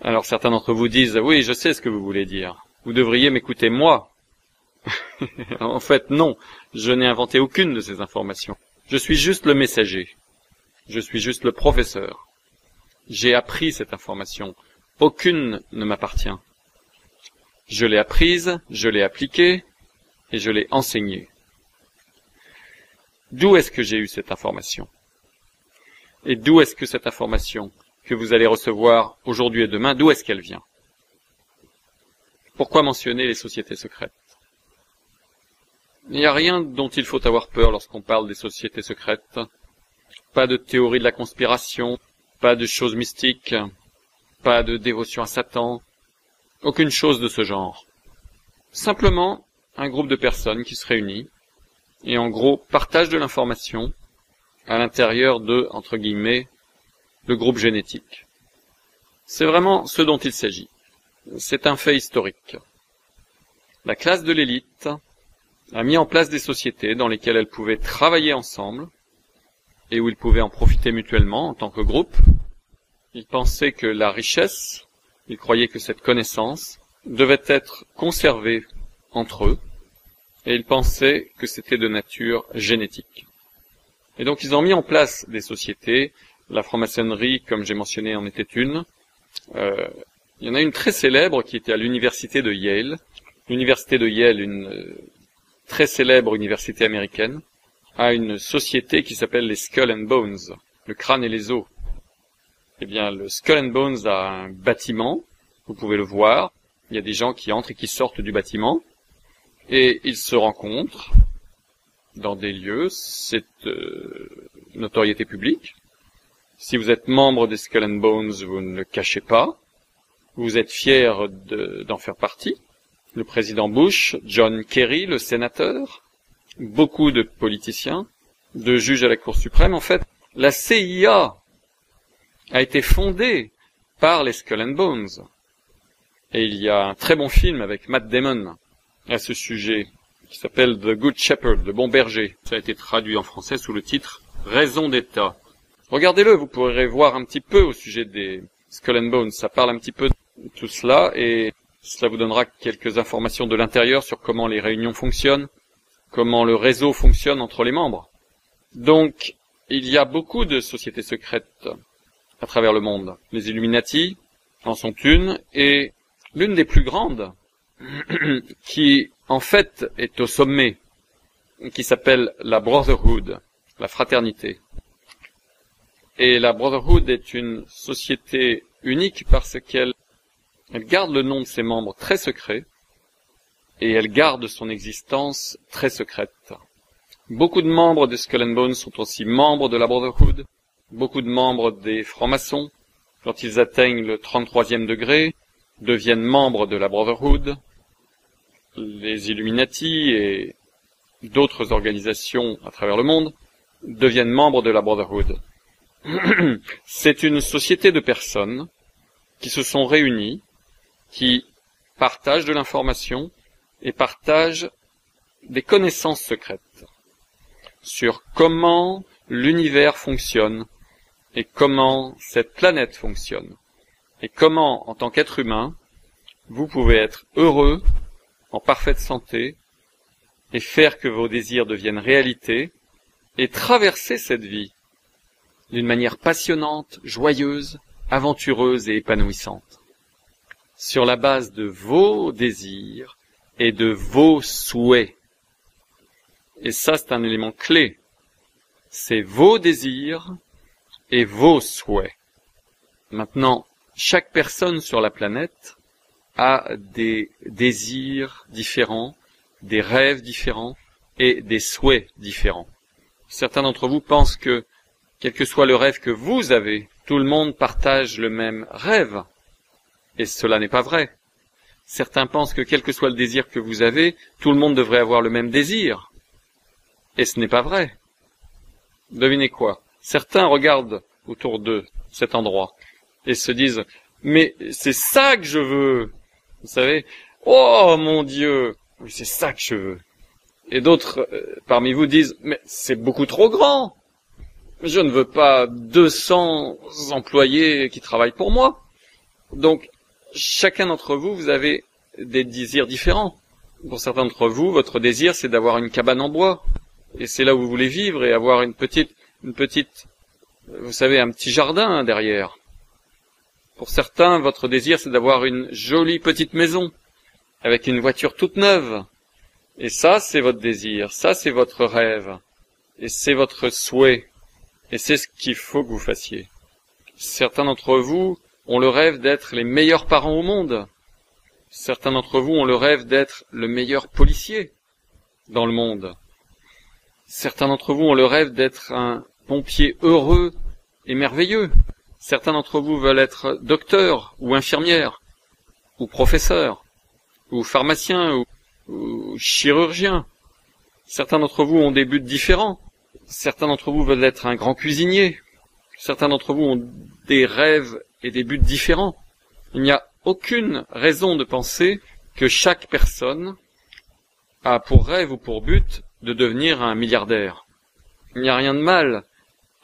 Alors certains d'entre vous disent, oui, je sais ce que vous voulez dire. Vous devriez m'écouter moi. En fait, non, je n'ai inventé aucune de ces informations. Je suis juste le messager. Je suis juste le professeur. J'ai appris cette information. Aucune ne m'appartient. Je l'ai apprise, je l'ai appliquée et je l'ai enseignée. D'où est-ce que j'ai eu cette information? Et d'où est-ce que cette information que vous allez recevoir aujourd'hui et demain, d'où est-ce qu'elle vient? Pourquoi mentionner les sociétés secrètes? Il n'y a rien dont il faut avoir peur lorsqu'on parle des sociétés secrètes. Pas de théorie de la conspiration, pas de choses mystiques, pas de dévotion à Satan, aucune chose de ce genre. Simplement un groupe de personnes qui se réunit et en gros partagent de l'information à l'intérieur de, entre guillemets, le groupe génétique. C'est vraiment ce dont il s'agit. C'est un fait historique. La classe de l'élite a mis en place des sociétés dans lesquelles elles pouvaient travailler ensemble et où ils pouvaient en profiter mutuellement en tant que groupe. Ils pensaient que la richesse, ils croyaient que cette connaissance devait être conservée entre eux, et ils pensaient que c'était de nature génétique. Et donc ils ont mis en place des sociétés. La franc-maçonnerie, comme j'ai mentionné, en était une. Il y en a une très célèbre qui était à l'université de Yale. L'université de Yale, une très célèbre université américaine, a une société qui s'appelle les Skull and Bones, le crâne et les os. Eh bien, le Skull and Bones a un bâtiment, vous pouvez le voir. Il y a des gens qui entrent et qui sortent du bâtiment, et ils se rencontrent dans des lieux, c'est notoriété publique. Si vous êtes membre des Skull and Bones, vous ne le cachez pas. Vous êtes fier d'en faire partie. Le président Bush, John Kerry, le sénateur, beaucoup de politiciens, de juges à la Cour suprême. En fait, la CIA a été fondée par les Skull and Bones. Et il y a un très bon film avec Matt Damon à ce sujet, qui s'appelle The Good Shepherd, le bon berger. Ça a été traduit en français sous le titre Raison d'État. Regardez-le, vous pourrez voir un petit peu au sujet des Skull and Bones. Ça parle un petit peu de tout cela et cela vous donnera quelques informations de l'intérieur sur comment les réunions fonctionnent, comment le réseau fonctionne entre les membres. Donc, il y a beaucoup de sociétés secrètes à travers le monde. Les Illuminati en sont une, et l'une des plus grandes, qui en fait est au sommet, qui s'appelle la Brotherhood, la fraternité. Et la Brotherhood est une société unique parce qu'elle garde le nom de ses membres très secret, et elle garde son existence très secrète. Beaucoup de membres des Skull and Bones sont aussi membres de la Brotherhood. Beaucoup de membres des francs-maçons, quand ils atteignent le 33e degré, deviennent membres de la Brotherhood. Les Illuminati et d'autres organisations à travers le monde deviennent membres de la Brotherhood. C'est une société de personnes qui se sont réunies, qui partagent de l'information et partagent des connaissances secrètes sur comment l'univers fonctionne et comment cette planète fonctionne et comment, en tant qu'être humain, vous pouvez être heureux, en parfaite santé et faire que vos désirs deviennent réalité et traverser cette vie d'une manière passionnante, joyeuse, aventureuse et épanouissante, sur la base de vos désirs et de vos souhaits. Et ça, c'est un élément clé. C'est vos désirs et vos souhaits. Maintenant, chaque personne sur la planète a des désirs différents, des rêves différents et des souhaits différents. Certains d'entre vous pensent que, quel que soit le rêve que vous avez, tout le monde partage le même rêve. Et cela n'est pas vrai. Certains pensent que quel que soit le désir que vous avez, tout le monde devrait avoir le même désir. Et ce n'est pas vrai. Devinez quoi? Certains regardent autour de cet endroit et se disent « Mais c'est ça que je veux !» Vous savez, « Oh mon Dieu, c'est ça que je veux !» Et d'autres parmi vous disent « Mais c'est beaucoup trop grand ! Je ne veux pas 200 employés qui travaillent pour moi !» Donc, chacun d'entre vous, vous avez des désirs différents. Pour certains d'entre vous, votre désir, c'est d'avoir une cabane en bois. Et c'est là où vous voulez vivre et avoir une petite, vous savez, un petit jardin derrière. Pour certains, votre désir, c'est d'avoir une jolie petite maison avec une voiture toute neuve. Et ça, c'est votre désir, ça, c'est votre rêve. Et c'est votre souhait. Et c'est ce qu'il faut que vous fassiez. Certains d'entre vous ont le rêve d'être les meilleurs parents au monde. Certains d'entre vous ont le rêve d'être le meilleur policier dans le monde. Certains d'entre vous ont le rêve d'être un pompier heureux et merveilleux. Certains d'entre vous veulent être docteur ou infirmière, ou professeur, ou pharmacien, ou chirurgien. Certains d'entre vous ont des buts différents. Certains d'entre vous veulent être un grand cuisinier. Certains d'entre vous ont des rêves et des buts différents. Il n'y a aucune raison de penser que chaque personne a pour rêve ou pour but de devenir un milliardaire. Il n'y a rien de mal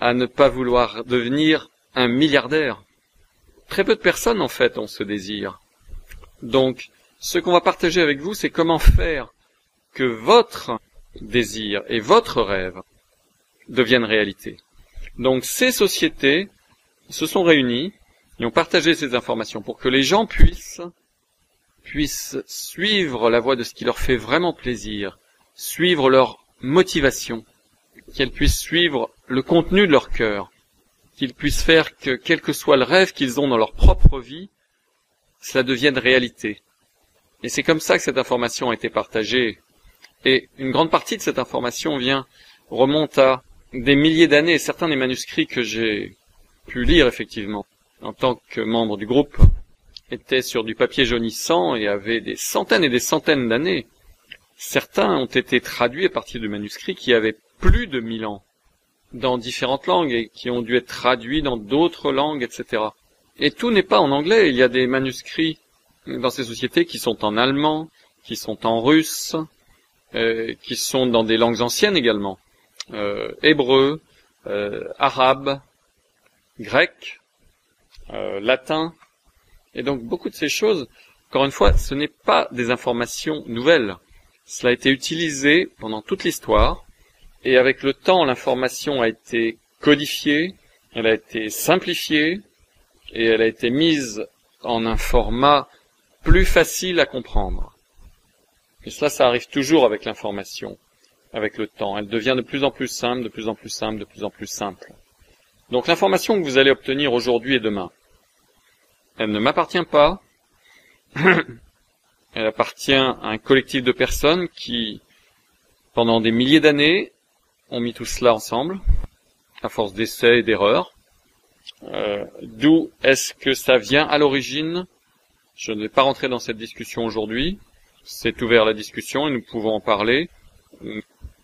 à ne pas vouloir devenir un milliardaire. très peu de personnes, en fait, ont ce désir. Donc, ce qu'on va partager avec vous, c'est comment faire que votre désir et votre rêve deviennent réalité. Donc, ces sociétés se sont réunies et ont partagé ces informations pour que les gens puissent suivre la voie de ce qui leur fait vraiment plaisir, suivre leur motivation, qu'elles puissent suivre le contenu de leur cœur, qu'ils puissent faire que, quel que soit le rêve qu'ils ont dans leur propre vie, cela devienne réalité. Et c'est comme ça que cette information a été partagée. Et une grande partie de cette information remonte à des milliers d'années. Certains des manuscrits que j'ai pu lire, effectivement, en tant que membre du groupe, étaient sur du papier jaunissant et avaient des centaines et des centaines d'années. Certains ont été traduits à partir de manuscrits qui avaient plus de 1000 ans, dans différentes langues, et qui ont dû être traduits dans d'autres langues, etc. Et tout n'est pas en anglais. Il y a des manuscrits dans ces sociétés qui sont en allemand, qui sont en russe, qui sont dans des langues anciennes également, hébreu, arabe, grec, latin. Et donc beaucoup de ces choses, encore une fois, ce n'est pas des informations nouvelles. Cela a été utilisé pendant toute l'histoire, et avec le temps, l'information a été codifiée, elle a été simplifiée, et elle a été mise en un format plus facile à comprendre. Et cela, ça arrive toujours avec l'information, avec le temps. Elle devient de plus en plus simple, de plus en plus simple, de plus en plus simple. Donc l'information que vous allez obtenir aujourd'hui et demain, elle ne m'appartient pas. Elle appartient à un collectif de personnes qui, pendant des milliers d'années, ont mis tout cela ensemble, à force d'essais et d'erreurs. D'où est-ce que ça vient à l'origine? Je ne vais pas rentrer dans cette discussion aujourd'hui. C'est ouvert à la discussion et nous pouvons en parler.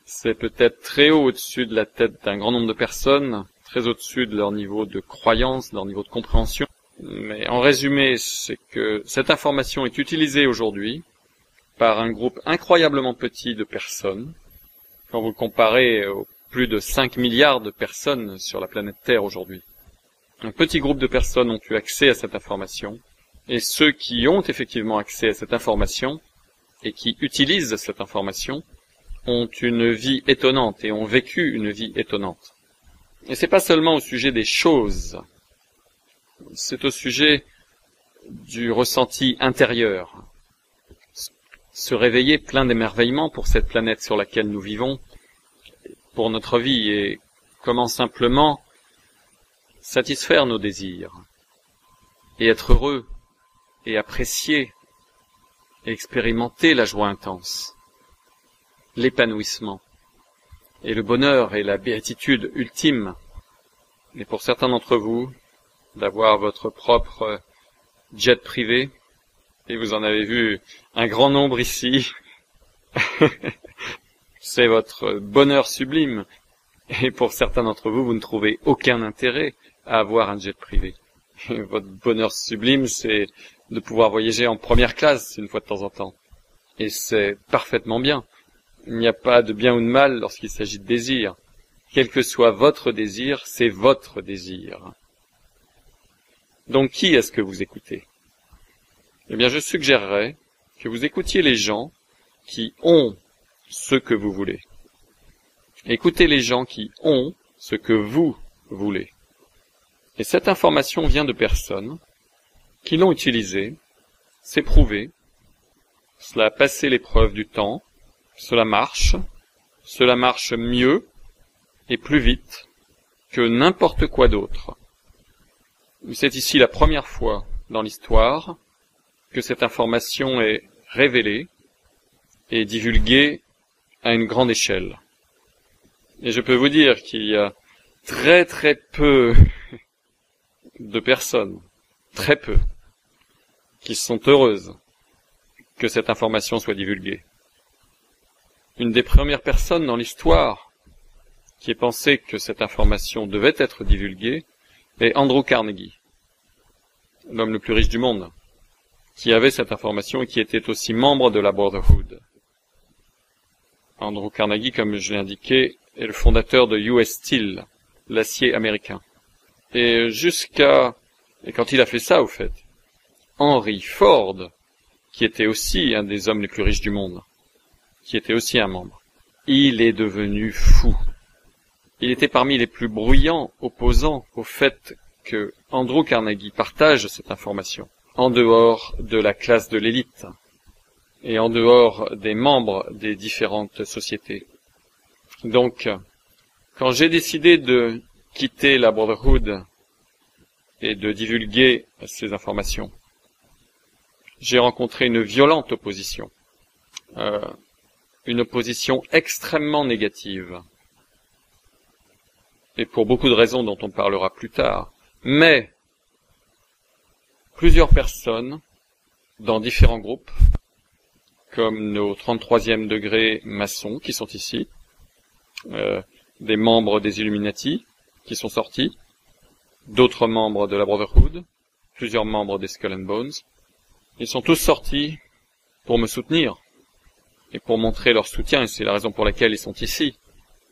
C'est peut-être très haut au-dessus de la tête d'un grand nombre de personnes, très au-dessus de leur niveau de croyance, de leur niveau de compréhension. Mais en résumé, c'est que cette information est utilisée aujourd'hui par un groupe incroyablement petit de personnes. Quand vous le comparez aux plus de 5 milliards de personnes sur la planète Terre aujourd'hui. Un petit groupe de personnes ont eu accès à cette information, et ceux qui ont effectivement accès à cette information, et qui utilisent cette information, ont une vie étonnante, et ont vécu une vie étonnante. Et c'est pas seulement au sujet des choses, c'est au sujet du ressenti intérieur. Se réveiller plein d'émerveillement pour cette planète sur laquelle nous vivons, pour notre vie, et comment simplement satisfaire nos désirs, et être heureux, et apprécier, et expérimenter la joie intense, l'épanouissement, et le bonheur et la béatitude ultime, et pour certains d'entre vous, d'avoir votre propre jet privé, et vous en avez vu un grand nombre ici. C'est votre bonheur sublime. Et pour certains d'entre vous, vous ne trouvez aucun intérêt à avoir un jet privé. Et votre bonheur sublime, c'est de pouvoir voyager en première classe une fois de temps en temps. Et c'est parfaitement bien. Il n'y a pas de bien ou de mal lorsqu'il s'agit de désir. Quel que soit votre désir, c'est votre désir. Donc qui est-ce que vous écoutez? Eh bien, je suggérerais que vous écoutiez les gens qui ont ce que vous voulez. Écoutez les gens qui ont ce que vous voulez. Et cette information vient de personnes qui l'ont utilisée, c'est prouvé, cela a passé l'épreuve du temps, cela marche mieux et plus vite que n'importe quoi d'autre. C'est ici la première fois dans l'histoire que cette information est révélée et divulguée à une grande échelle. Et je peux vous dire qu'il y a très très peu de personnes, très peu, qui sont heureuses que cette information soit divulguée. Une des premières personnes dans l'histoire qui ait pensé que cette information devait être divulguée est Andrew Carnegie, l'homme le plus riche du monde, qui avait cette information et qui était aussi membre de la Brotherhood. Andrew Carnegie, comme je l'ai indiqué, est le fondateur de US Steel, l'acier américain. Et jusqu'à Et quand il a fait ça, au fait, Henry Ford, qui était aussi un des hommes les plus riches du monde, qui était aussi un membre, il est devenu fou. Il était parmi les plus bruyants opposants au fait que Andrew Carnegie partage cette information, en dehors de la classe de l'élite et en dehors des membres des différentes sociétés. Donc, quand j'ai décidé de quitter la Brotherhood et de divulguer ces informations, j'ai rencontré une violente opposition, une opposition extrêmement négative, et pour beaucoup de raisons dont on parlera plus tard. Mais plusieurs personnes, dans différents groupes, comme nos 33e degrés maçons qui sont ici, des membres des Illuminati qui sont sortis, d'autres membres de la Brotherhood, plusieurs membres des Skull and Bones, ils sont tous sortis pour me soutenir et pour montrer leur soutien, et c'est la raison pour laquelle ils sont ici,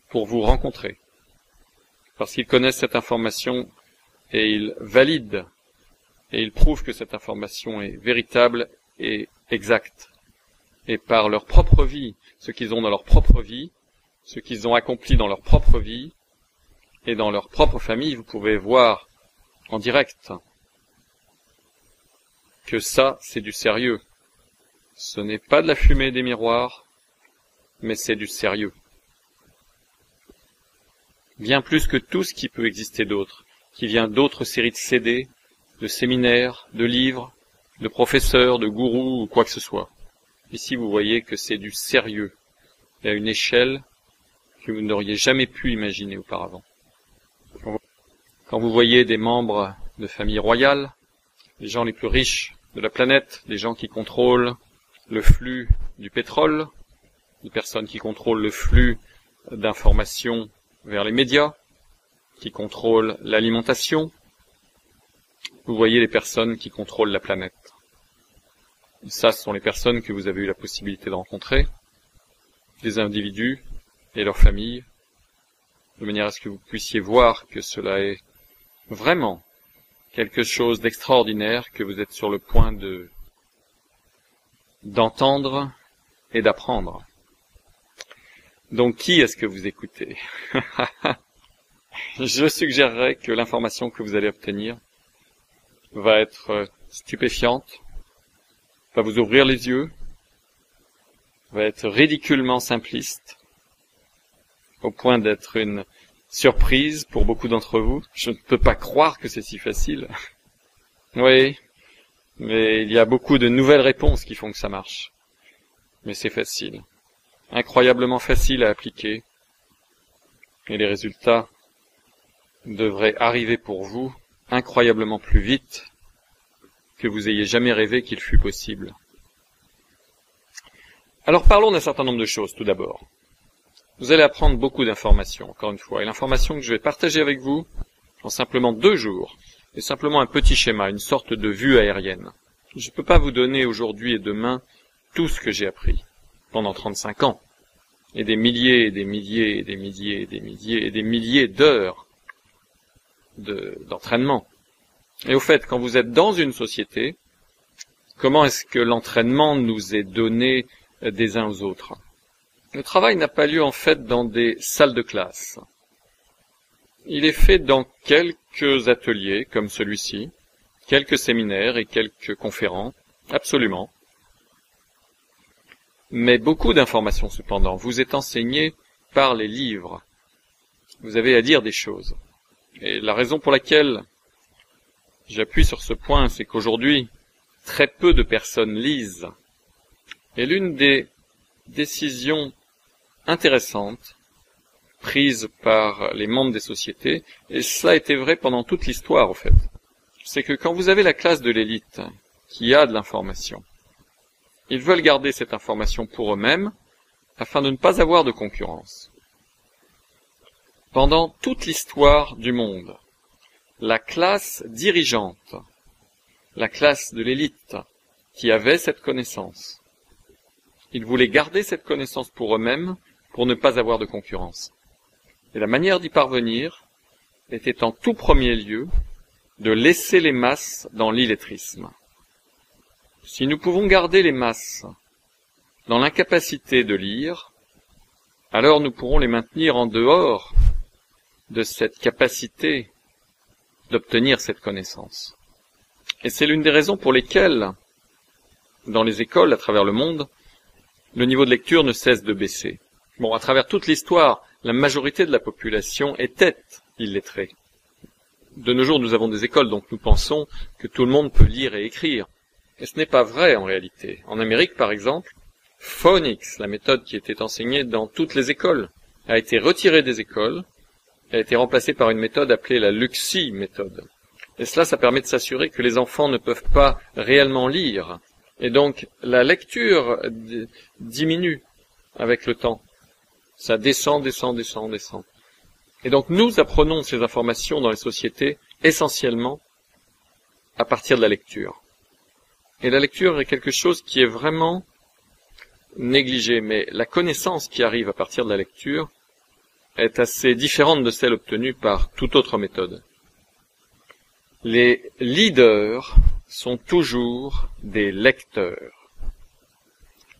pour vous rencontrer. Parce qu'ils connaissent cette information et ils valident et ils prouvent que cette information est véritable et exacte. Et par leur propre vie, ce qu'ils ont dans leur propre vie, ce qu'ils ont accompli dans leur propre vie et dans leur propre famille, vous pouvez voir en direct que ça, c'est du sérieux. Ce n'est pas de la fumée des miroirs, mais c'est du sérieux. Bien plus que tout ce qui peut exister d'autre, qui vient d'autres séries de CD, de séminaires, de livres, de professeurs, de gourous ou quoi que ce soit. Ici, vous voyez que c'est du sérieux, et à une échelle que vous n'auriez jamais pu imaginer auparavant. Quand vous voyez des membres de familles royales, les gens les plus riches de la planète, des gens qui contrôlent le flux du pétrole, des personnes qui contrôlent le flux d'informations vers les médias, qui contrôlent l'alimentation, vous voyez les personnes qui contrôlent la planète. Et ça, ce sont les personnes que vous avez eu la possibilité de rencontrer, des individus et leurs familles, de manière à ce que vous puissiez voir que cela est vraiment quelque chose d'extraordinaire que vous êtes sur le point d'entendre et d'apprendre. Donc, qui est-ce que vous écoutez? Je suggérerais que l'information que vous allez obtenir va être stupéfiante, va vous ouvrir les yeux, va être ridiculement simpliste, au point d'être une surprise pour beaucoup d'entre vous. Je ne peux pas croire que c'est si facile. Oui, mais il y a beaucoup de nouvelles réponses qui font que ça marche. Mais c'est facile. Incroyablement facile à appliquer. Et les résultats devraient arriver pour vous incroyablement plus vite que vous ayez jamais rêvé qu'il fût possible. Alors parlons d'un certain nombre de choses tout d'abord. Vous allez apprendre beaucoup d'informations, encore une fois. Et l'information que je vais partager avec vous, en simplement 2 jours, est simplement un petit schéma, une sorte de vue aérienne. Je ne peux pas vous donner aujourd'hui et demain tout ce que j'ai appris pendant 35 ans, et des milliers et des milliers et des milliers et des milliers et des milliers d'heures d'entraînement. Et au fait, quand vous êtes dans une société, comment est-ce que l'entraînement nous est donné des uns aux autres? Le travail n'a pas lieu en fait dans des salles de classe. Il est fait dans quelques ateliers comme celui-ci, quelques séminaires et quelques conférences, absolument. Mais beaucoup d'informations cependant vous est enseignées par les livres. Vous avez à dire des choses. Et la raison pour laquelle j'appuie sur ce point, c'est qu'aujourd'hui, très peu de personnes lisent. Et l'une des décisions intéressantes prises par les membres des sociétés, et cela a été vrai pendant toute l'histoire, au fait, c'est que quand vous avez la classe de l'élite qui a de l'information, ils veulent garder cette information pour eux-mêmes afin de ne pas avoir de concurrence. Pendant toute l'histoire du monde, la classe dirigeante, la classe de l'élite qui avait cette connaissance, ils voulaient garder cette connaissance pour eux-mêmes pour ne pas avoir de concurrence. Et la manière d'y parvenir était en tout premier lieu de laisser les masses dans l'illettrisme. Si nous pouvons garder les masses dans l'incapacité de lire, alors nous pourrons les maintenir en dehors de cette capacité d'obtenir cette connaissance. Et c'est l'une des raisons pour lesquelles, dans les écoles à travers le monde, le niveau de lecture ne cesse de baisser. Bon, à travers toute l'histoire, la majorité de la population était illettrée. De nos jours, nous avons des écoles, donc nous pensons que tout le monde peut lire et écrire. Et ce n'est pas vrai en réalité. En Amérique, par exemple, Phonics, la méthode qui était enseignée dans toutes les écoles, a été retirée des écoles, a été remplacée par une méthode appelée la Luxi méthode. Et cela, ça permet de s'assurer que les enfants ne peuvent pas réellement lire. Et donc, la lecture diminue avec le temps. Ça descend. Et donc, nous apprenons ces informations dans les sociétés essentiellement à partir de la lecture. Et la lecture est quelque chose qui est vraiment négligé, mais la connaissance qui arrive à partir de la lecture est assez différente de celle obtenue par toute autre méthode. Les leaders sont toujours des lecteurs.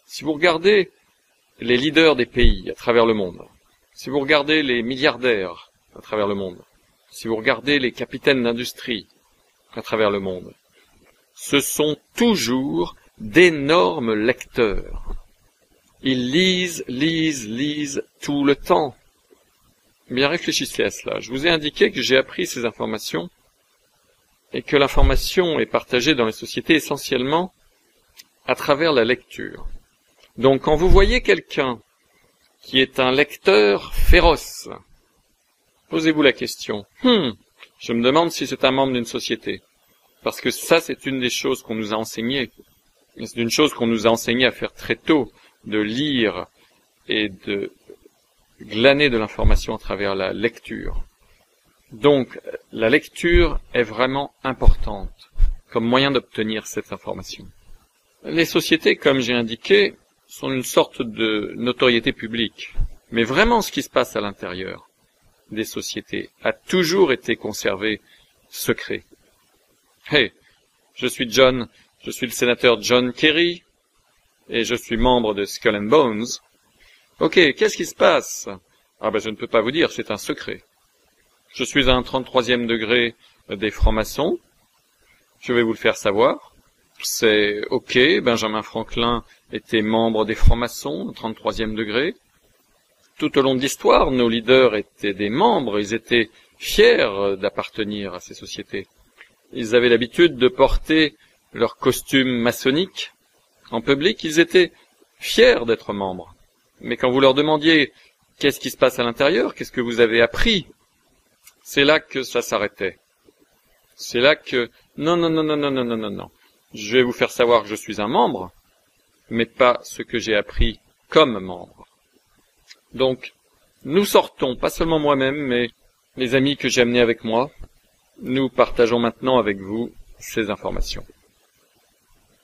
Si vous regardez les leaders des pays à travers le monde, si vous regardez les milliardaires à travers le monde, si vous regardez les capitaines d'industrie à travers le monde, ce sont toujours d'énormes lecteurs. Ils lisent tout le temps. Bien, réfléchissez à cela. Je vous ai indiqué que j'ai appris ces informations et que l'information est partagée dans les sociétés essentiellement à travers la lecture. Donc, quand vous voyez quelqu'un qui est un lecteur féroce, posez-vous la question. Je me demande si c'est un membre d'une société. Parce que ça, c'est une des choses qu'on nous a enseignées. C'est une chose qu'on nous a enseigné à faire très tôt, de lire et de glaner de l'information à travers la lecture. Donc, la lecture est vraiment importante comme moyen d'obtenir cette information. Les sociétés, comme j'ai indiqué, sont une sorte de notoriété publique. Mais vraiment, ce qui se passe à l'intérieur des sociétés a toujours été conservé secret. Hey, je suis le sénateur John Kerry, et je suis membre de Skull and Bones. Ok, qu'est-ce qui se passe? Je ne peux pas vous dire, c'est un secret. Je suis à un 33e degré des francs-maçons. Je vais vous le faire savoir. C'est ok, Benjamin Franklin était membre des francs-maçons, 33e degré. Tout au long de l'histoire, nos leaders étaient des membres, ils étaient fiers d'appartenir à ces sociétés. Ils avaient l'habitude de porter leur costume maçonnique en public, ils étaient fiers d'être membres. Mais quand vous leur demandiez qu'est-ce qui se passe à l'intérieur, qu'est-ce que vous avez appris, c'est là que ça s'arrêtait. C'est là que non. Je vais vous faire savoir que je suis un membre, mais pas ce que j'ai appris comme membre. Donc, nous sortons, pas seulement moi-même, mais les amis que j'ai amenés avec moi, nous partageons maintenant avec vous ces informations.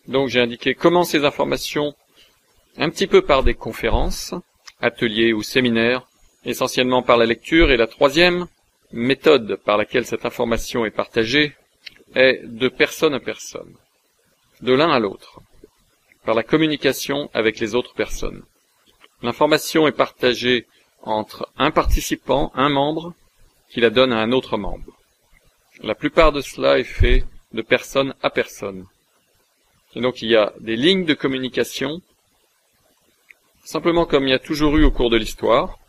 Donc j'ai indiqué comment ces informations, un petit peu par des conférences, ateliers ou séminaires, essentiellement par la lecture, et la troisième méthode par laquelle cette information est partagée est de personne à personne, de l'un à l'autre, par la communication avec les autres personnes. L'information est partagée entre un participant, un membre, qui la donne à un autre membre. La plupart de cela est fait de personne à personne. Et donc il y a des lignes de communication, simplement comme il y a toujours eu au cours de l'histoire,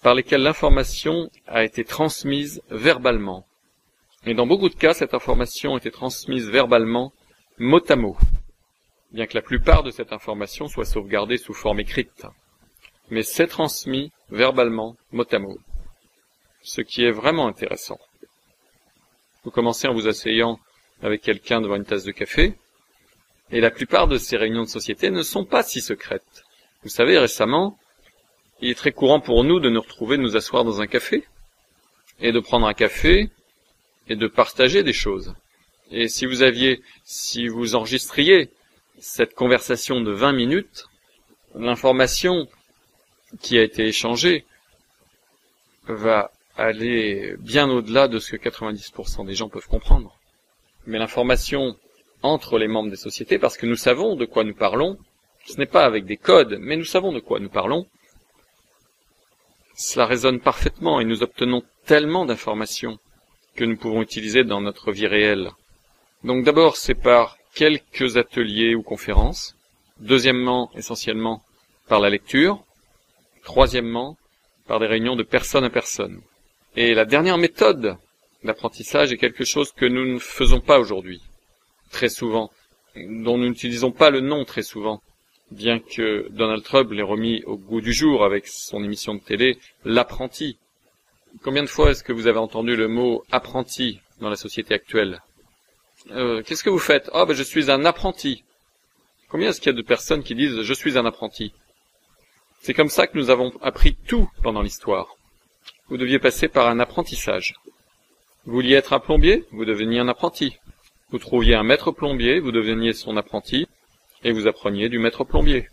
par lesquelles l'information a été transmise verbalement. Et dans beaucoup de cas, cette information a été transmise verbalement, mot à mot, bien que la plupart de cette information soit sauvegardée sous forme écrite. Mais c'est transmis verbalement, mot à mot, ce qui est vraiment intéressant. Vous commencez en vous asseyant avec quelqu'un devant une tasse de café, et la plupart de ces réunions de société ne sont pas si secrètes. Vous savez, récemment, il est très courant pour nous de nous retrouver, de nous asseoir dans un café, et de prendre un café, et de partager des choses. Et si vous enregistriez cette conversation de 20 minutes, l'information qui a été échangée va aller bien au-delà de ce que 90% des gens peuvent comprendre. mais l'information entre les membres des sociétés, parce que nous savons de quoi nous parlons, ce n'est pas avec des codes, mais nous savons de quoi nous parlons. Cela résonne parfaitement et nous obtenons tellement d'informations que nous pouvons utiliser dans notre vie réelle. Donc d'abord, c'est par quelques ateliers ou conférences. Deuxièmement, essentiellement, par la lecture. Troisièmement, par des réunions de personne à personne. Et la dernière méthode d'apprentissage est quelque chose que nous ne faisons pas aujourd'hui, très souvent, dont nous n'utilisons pas le nom très souvent, bien que Donald Trump l'ait remis au goût du jour avec son émission de télé, l'apprenti. Combien de fois est-ce que vous avez entendu le mot apprenti dans la société actuelle? Qu'est-ce que vous faites? Ah, je suis un apprenti. Combien est-ce qu'il y a de personnes qui disent je suis un apprenti? C'est comme ça que nous avons appris tout pendant l'histoire. Vous deviez passer par un apprentissage. Vous vouliez être un plombier, vous deveniez un apprenti. Vous trouviez un maître plombier, vous deveniez son apprenti, et vous appreniez du maître plombier.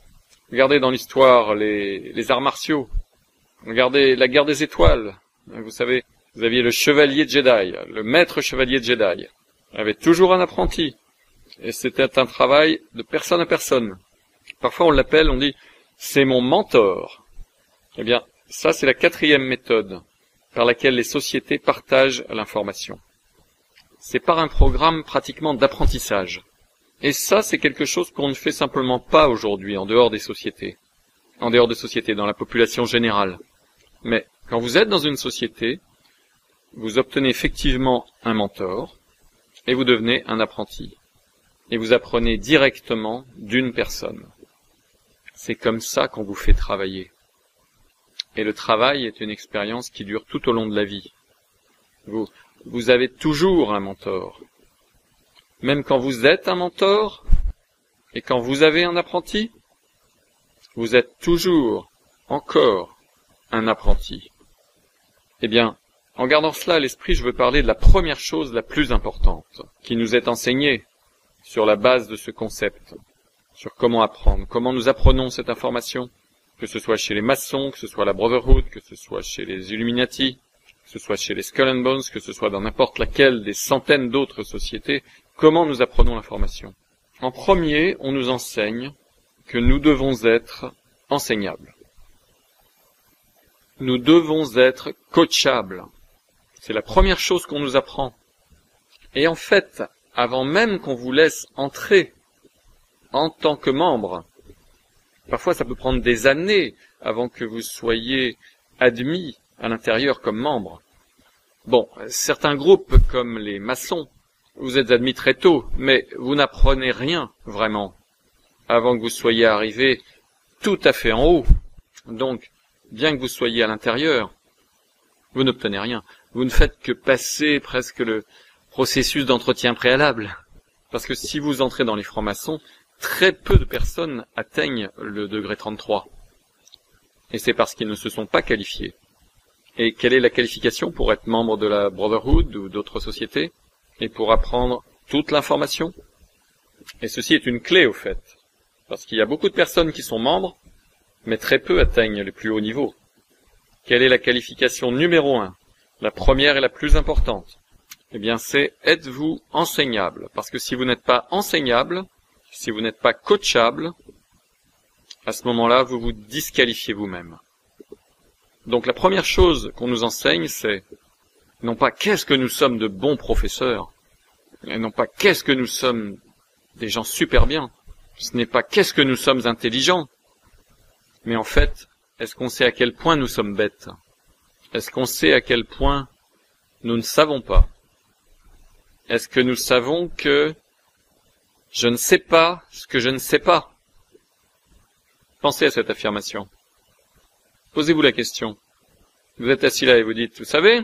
Regardez dans l'histoire les arts martiaux. Regardez la guerre des étoiles. Vous savez, vous aviez le chevalier Jedi, le maître chevalier Jedi. Il avait toujours un apprenti. Et c'était un travail de personne à personne. Parfois on l'appelle, on dit, c'est mon mentor. Eh bien, ça c'est la 4e méthode par laquelle les sociétés partagent l'information. C'est par un programme pratiquement d'apprentissage. Et ça, c'est quelque chose qu'on ne fait simplement pas aujourd'hui en dehors des sociétés. En dehors des sociétés, dans la population générale. Mais quand vous êtes dans une société, vous obtenez effectivement un mentor et vous devenez un apprenti. Et vous apprenez directement d'une personne. C'est comme ça qu'on vous fait travailler. Et le travail est une expérience qui dure tout au long de la vie. Vous avez toujours un mentor. Même quand vous êtes un mentor, et quand vous avez un apprenti, vous êtes toujours, encore, un apprenti. Eh bien, en gardant cela à l'esprit, je veux parler de la première chose la plus importante, qui nous est enseignée sur la base de ce concept, sur comment apprendre, comment nous apprenons cette information, que ce soit chez les maçons, que ce soit la Brotherhood, que ce soit chez les Illuminati, que ce soit chez les Skull and Bones, que ce soit dans n'importe laquelle des centaines d'autres sociétés, comment nous apprenons l'information. En premier, on nous enseigne que nous devons être enseignables. Nous devons être coachables. C'est la première chose qu'on nous apprend. Et en fait, avant même qu'on vous laisse entrer en tant que membre, parfois ça peut prendre des années avant que vous soyez admis à l'intérieur comme membre. Bon, certains groupes comme les maçons, vous êtes admis très tôt, mais vous n'apprenez rien vraiment avant que vous soyez arrivé tout à fait en haut. Donc, bien que vous soyez à l'intérieur, vous n'obtenez rien. Vous ne faites que passer presque le processus d'entretien préalable. Parce que si vous entrez dans les francs-maçons, très peu de personnes atteignent le degré 33. Et c'est parce qu'ils ne se sont pas qualifiés. Et quelle est la qualification pour être membre de la Brotherhood ou d'autres sociétés et pour apprendre toute l'information? Et ceci est une clé au fait, parce qu'il y a beaucoup de personnes qui sont membres, mais très peu atteignent les plus hauts niveaux. Quelle est la qualification numéro 1, la première et la plus importante? Eh bien c'est êtes-vous enseignable? Parce que si vous n'êtes pas enseignable, si vous n'êtes pas coachable, à ce moment-là, vous vous disqualifiez vous-même. Donc la première chose qu'on nous enseigne, c'est non pas qu'est-ce que nous sommes de bons professeurs, et non pas qu'est-ce que nous sommes des gens super bien, ce n'est pas qu'est-ce que nous sommes intelligents, mais en fait, est-ce qu'on sait à quel point nous sommes bêtes? Est-ce qu'on sait à quel point nous ne savons pas? Est-ce que nous savons que je ne sais pas ce que je ne sais pas? Pensez à cette affirmation. Posez-vous la question. Vous êtes assis là et vous dites, vous savez,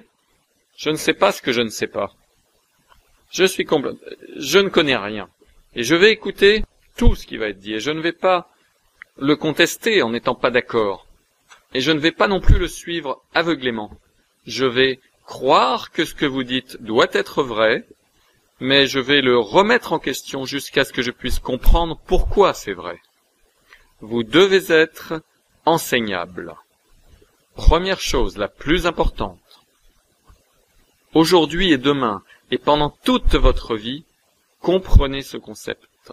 je ne sais pas ce que je ne sais pas. Je ne connais rien. Et je vais écouter tout ce qui va être dit. Et je ne vais pas le contester en n'étant pas d'accord. Et je ne vais pas non plus le suivre aveuglément. Je vais croire que ce que vous dites doit être vrai, mais je vais le remettre en question jusqu'à ce que je puisse comprendre pourquoi c'est vrai. Vous devez être enseignable. Première chose, la plus importante. Aujourd'hui et demain, et pendant toute votre vie, comprenez ce concept.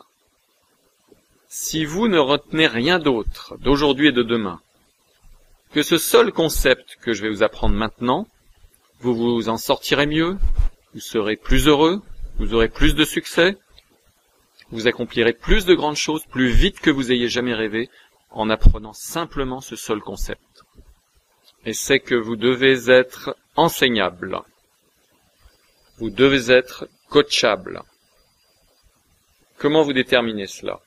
Si vous ne retenez rien d'autre d'aujourd'hui et de demain que ce seul concept que je vais vous apprendre maintenant, vous vous en sortirez mieux, vous serez plus heureux, vous aurez plus de succès, vous accomplirez plus de grandes choses plus vite que vous ayez jamais rêvé en apprenant simplement ce seul concept. Et c'est que vous devez être enseignable. Vous devez être coachable. Comment vous déterminez cela?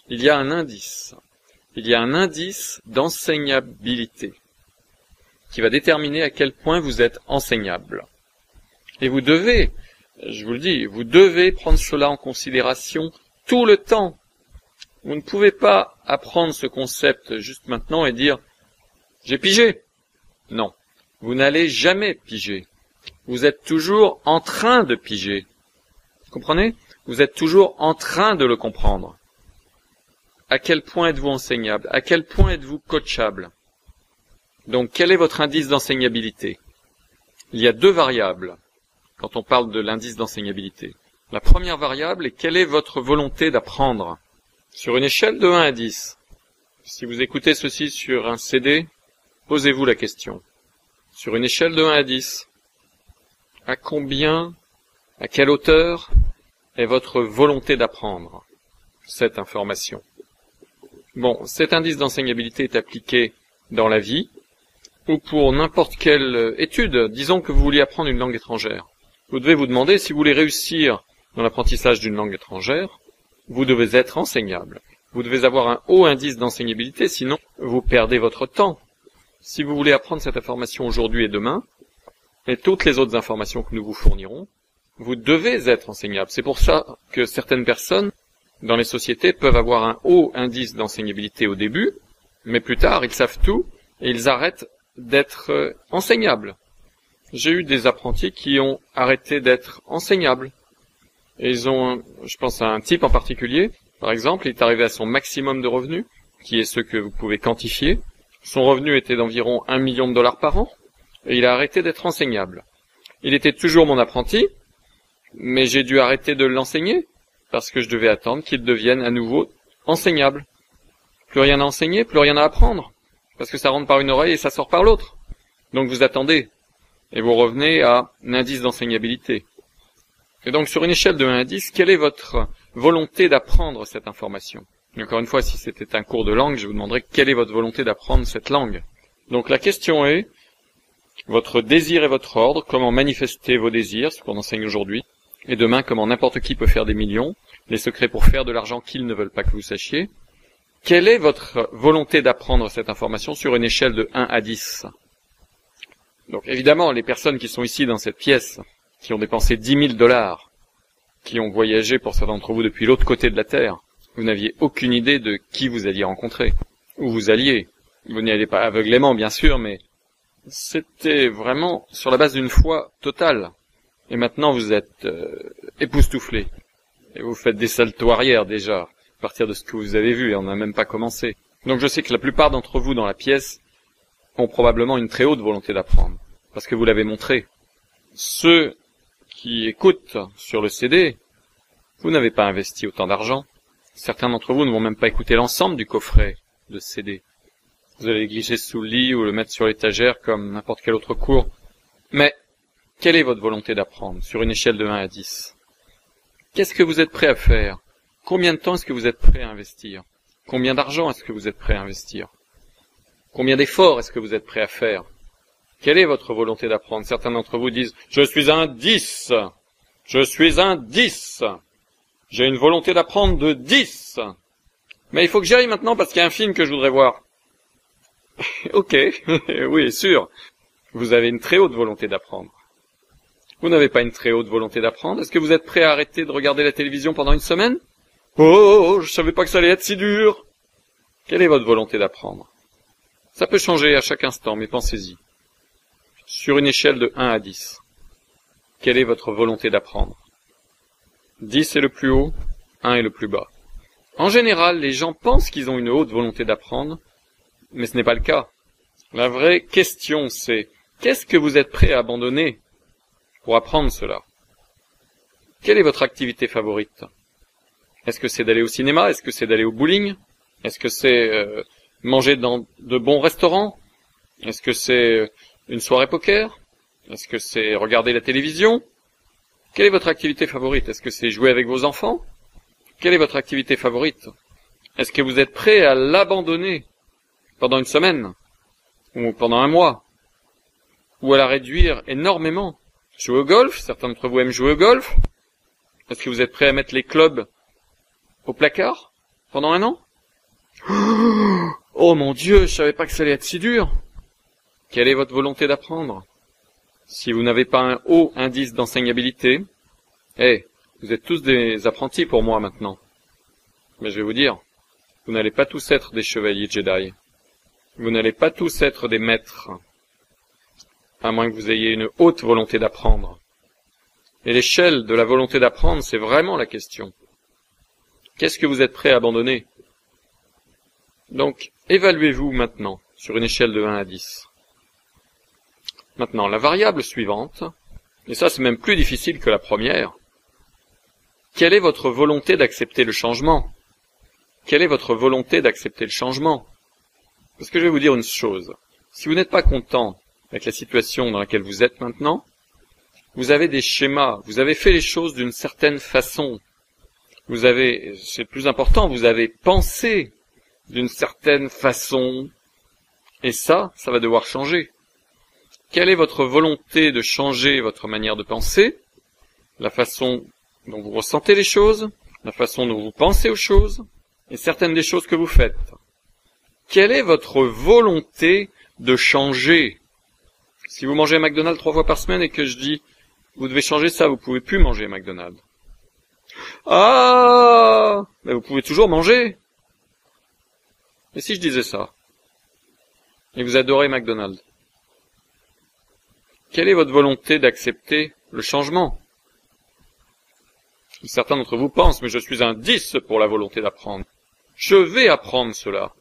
Il y a un indice. Il y a un indice d'enseignabilité qui va déterminer à quel point vous êtes enseignable. Et vous devez, je vous le dis, vous devez prendre cela en considération tout le temps. Vous ne pouvez pas apprendre ce concept juste maintenant et dire « j'ai pigé ». Non, vous n'allez jamais piger. Vous êtes toujours en train de piger. Vous comprenez? Vous êtes toujours en train de le comprendre. À quel point êtes-vous enseignable? À quel point êtes-vous coachable? Donc, quel est votre indice d'enseignabilité? Il y a deux variables quand on parle de l'indice d'enseignabilité. La première variable est quelle est votre volonté d'apprendre? Sur une échelle de 1 à 10, si vous écoutez ceci sur un CD, posez-vous la question. Sur une échelle de 1 à 10, à combien, à quelle hauteur est votre volonté d'apprendre cette information? Bon, cet indice d'enseignabilité est appliqué dans la vie ou pour n'importe quelle étude. Disons que vous vouliez apprendre une langue étrangère. Vous devez vous demander si vous voulez réussir dans l'apprentissage d'une langue étrangère, vous devez être enseignable. Vous devez avoir un haut indice d'enseignabilité, sinon vous perdez votre temps. Si vous voulez apprendre cette information aujourd'hui et demain, et toutes les autres informations que nous vous fournirons, vous devez être enseignable. C'est pour ça que certaines personnes dans les sociétés peuvent avoir un haut indice d'enseignabilité au début, mais plus tard, ils savent tout et ils arrêtent d'être enseignables. J'ai eu des apprentis qui ont arrêté d'être enseignables. Et ils ont, je pense à un type en particulier, par exemple, il est arrivé à son maximum de revenus, qui est ce que vous pouvez quantifier. Son revenu était d'environ $1 million par an, et il a arrêté d'être enseignable. Il était toujours mon apprenti, mais j'ai dû arrêter de l'enseigner, parce que je devais attendre qu'il devienne à nouveau enseignable. Plus rien à enseigner, plus rien à apprendre, parce que ça rentre par une oreille et ça sort par l'autre. Donc vous attendez, et vous revenez à un indice d'enseignabilité. Et donc sur une échelle de 1 à 10, quelle est votre volonté d'apprendre cette information? Et encore une fois, si c'était un cours de langue, je vous demanderais quelle est votre volonté d'apprendre cette langue. Donc la question est, votre désir et votre ordre, comment manifester vos désirs, ce qu'on enseigne aujourd'hui, et demain comment n'importe qui peut faire des millions, les secrets pour faire de l'argent qu'ils ne veulent pas que vous sachiez. Quelle est votre volonté d'apprendre cette information sur une échelle de 1 à 10? Donc évidemment, les personnes qui sont ici dans cette pièce, qui ont dépensé $10 000, qui ont voyagé pour certains d'entre vous depuis l'autre côté de la Terre, vous n'aviez aucune idée de qui vous alliez rencontrer, où vous alliez. Vous n'y allez pas aveuglément, bien sûr, mais c'était vraiment sur la base d'une foi totale. Et maintenant, vous êtes époustouflés. Et vous faites des saltos arrière déjà, à partir de ce que vous avez vu, et on n'a même pas commencé. Donc je sais que la plupart d'entre vous dans la pièce ont probablement une très haute volonté d'apprendre, parce que vous l'avez montré. Ceux qui écoutent sur le CD, vous n'avez pas investi autant d'argent. Certains d'entre vous ne vont même pas écouter l'ensemble du coffret de CD. Vous allez le glisser sous le lit ou le mettre sur l'étagère comme n'importe quel autre cours. Mais quelle est votre volonté d'apprendre sur une échelle de 1 à 10? Qu'est-ce que vous êtes prêt à faire? Combien de temps est-ce que vous êtes prêt à investir? Combien d'argent est-ce que vous êtes prêt à investir? Combien d'efforts est-ce que vous êtes prêt à faire? Quelle est votre volonté d'apprendre? Certains d'entre vous disent « Je suis un 10 ! Je suis un 10 ! J'ai une volonté d'apprendre de 10 ! Mais il faut que j'y aille maintenant parce qu'il y a un film que je voudrais voir. » Ok, oui, sûr. Vous avez une très haute volonté d'apprendre. Vous n'avez pas une très haute volonté d'apprendre. Est-ce que vous êtes prêt à arrêter de regarder la télévision pendant une semaine? Oh, je savais pas que ça allait être si dur. Quelle est votre volonté d'apprendre? Ça peut changer à chaque instant, mais pensez-y. Sur une échelle de 1 à 10, quelle est votre volonté d'apprendre? 10 est le plus haut, 1 est le plus bas. En général, les gens pensent qu'ils ont une haute volonté d'apprendre, mais ce n'est pas le cas. La vraie question, c'est qu'est-ce que vous êtes prêt à abandonner pour apprendre cela? Quelle est votre activité favorite? Est-ce que c'est d'aller au cinéma? Est-ce que c'est d'aller au bowling? Est-ce que c'est manger dans de bons restaurants? Est-ce que c'est une soirée poker? Est-ce que c'est regarder la télévision? Quelle est votre activité favorite? Est-ce que c'est jouer avec vos enfants? Quelle est votre activité favorite? Est-ce que vous êtes prêt à l'abandonner pendant une semaine? Ou pendant un mois? Ou à la réduire énormément? Jouer au golf? Certains d'entre vous aiment jouer au golf. Est-ce que vous êtes prêt à mettre les clubs au placard pendant un an? Oh mon Dieu, je savais pas que ça allait être si dur. Quelle est votre volonté d'apprendre? Si vous n'avez pas un haut indice d'enseignabilité, vous êtes tous des apprentis pour moi maintenant. Mais je vais vous dire, vous n'allez pas tous être des chevaliers Jedi. Vous n'allez pas tous être des maîtres, à moins que vous ayez une haute volonté d'apprendre. Et l'échelle de la volonté d'apprendre, c'est vraiment la question. Qu'est-ce que vous êtes prêt à abandonner? Donc, évaluez-vous maintenant sur une échelle de 1 à 10. Maintenant, la variable suivante, et ça c'est même plus difficile que la première, quelle est votre volonté d'accepter le changement? Quelle est votre volonté d'accepter le changement? Parce que je vais vous dire une chose, si vous n'êtes pas content avec la situation dans laquelle vous êtes maintenant, vous avez des schémas, vous avez fait les choses d'une certaine façon. Vous avez, c'est le plus important, vous avez pensé d'une certaine façon, et ça va devoir changer. Quelle est votre volonté de changer votre manière de penser, la façon dont vous ressentez les choses, la façon dont vous pensez aux choses, et certaines des choses que vous faites? Quelle est votre volonté de changer? Si vous mangez McDonald's 3 fois par semaine et que je dis, vous devez changer ça, vous pouvez plus manger McDonald's. Ah, mais vous pouvez toujours manger. Et si je disais ça? Et vous adorez McDonald's? Quelle est votre volonté d'accepter le changement? Certains d'entre vous pensent, mais je suis un 10 pour la volonté d'apprendre. Je vais apprendre cela.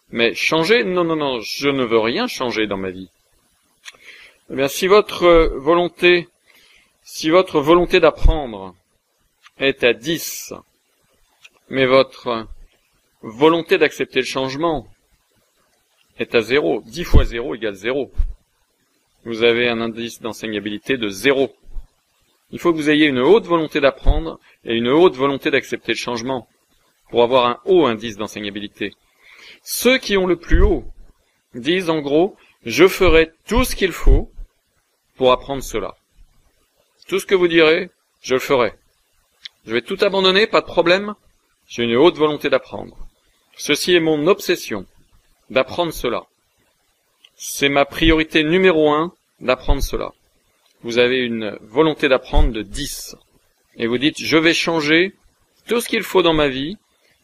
Mais changer? Non, je ne veux rien changer dans ma vie. Eh bien, si votre volonté d'apprendre est à 10, mais votre volonté d'accepter le changement est à 0, 10 fois 0 égale 0. Vous avez un indice d'enseignabilité de 0. Il faut que vous ayez une haute volonté d'apprendre et une haute volonté d'accepter le changement pour avoir un haut indice d'enseignabilité. Ceux qui ont le plus haut disent en gros, je ferai tout ce qu'il faut pour apprendre cela. Tout ce que vous direz, je le ferai. Je vais tout abandonner, pas de problème. J'ai une haute volonté d'apprendre. Ceci est mon obsession, d'apprendre cela. C'est ma priorité numéro 1, d'apprendre cela. Vous avez une volonté d'apprendre de 10. Et vous dites, je vais changer tout ce qu'il faut dans ma vie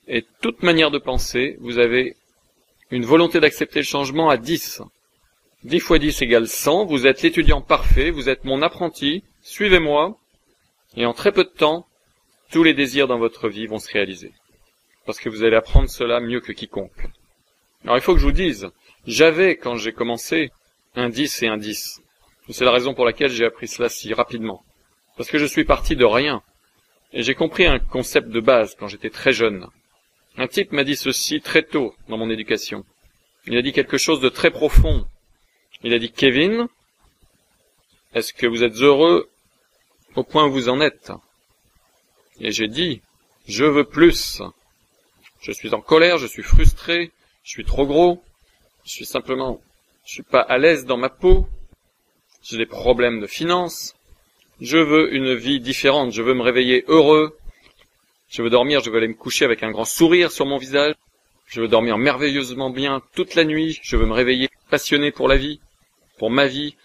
et toute manière de penser. Vous avez une volonté d'accepter le changement à 10. 10 fois 10 égale 100. Vous êtes l'étudiant parfait, vous êtes mon apprenti. Suivez-moi. Et en très peu de temps, tous les désirs dans votre vie vont se réaliser. Parce que vous allez apprendre cela mieux que quiconque. Alors il faut que je vous dise, j'avais, quand j'ai commencé, un 10 et un 10. C'est la raison pour laquelle j'ai appris cela si rapidement. Parce que je suis parti de rien. Et j'ai compris un concept de base quand j'étais très jeune. Un type m'a dit ceci très tôt dans mon éducation. Il a dit quelque chose de très profond. Il a dit, Kevin, est-ce que vous êtes heureux au point où vous en êtes? Et j'ai dit, je veux plus. Je suis en colère, je suis frustré, je suis trop gros, je suis pas à l'aise dans ma peau, j'ai des problèmes de finances, je veux une vie différente, je veux me réveiller heureux, je veux dormir, je veux aller me coucher avec un grand sourire sur mon visage, je veux dormir merveilleusement bien toute la nuit, je veux me réveiller passionné pour la vie, pour ma vie,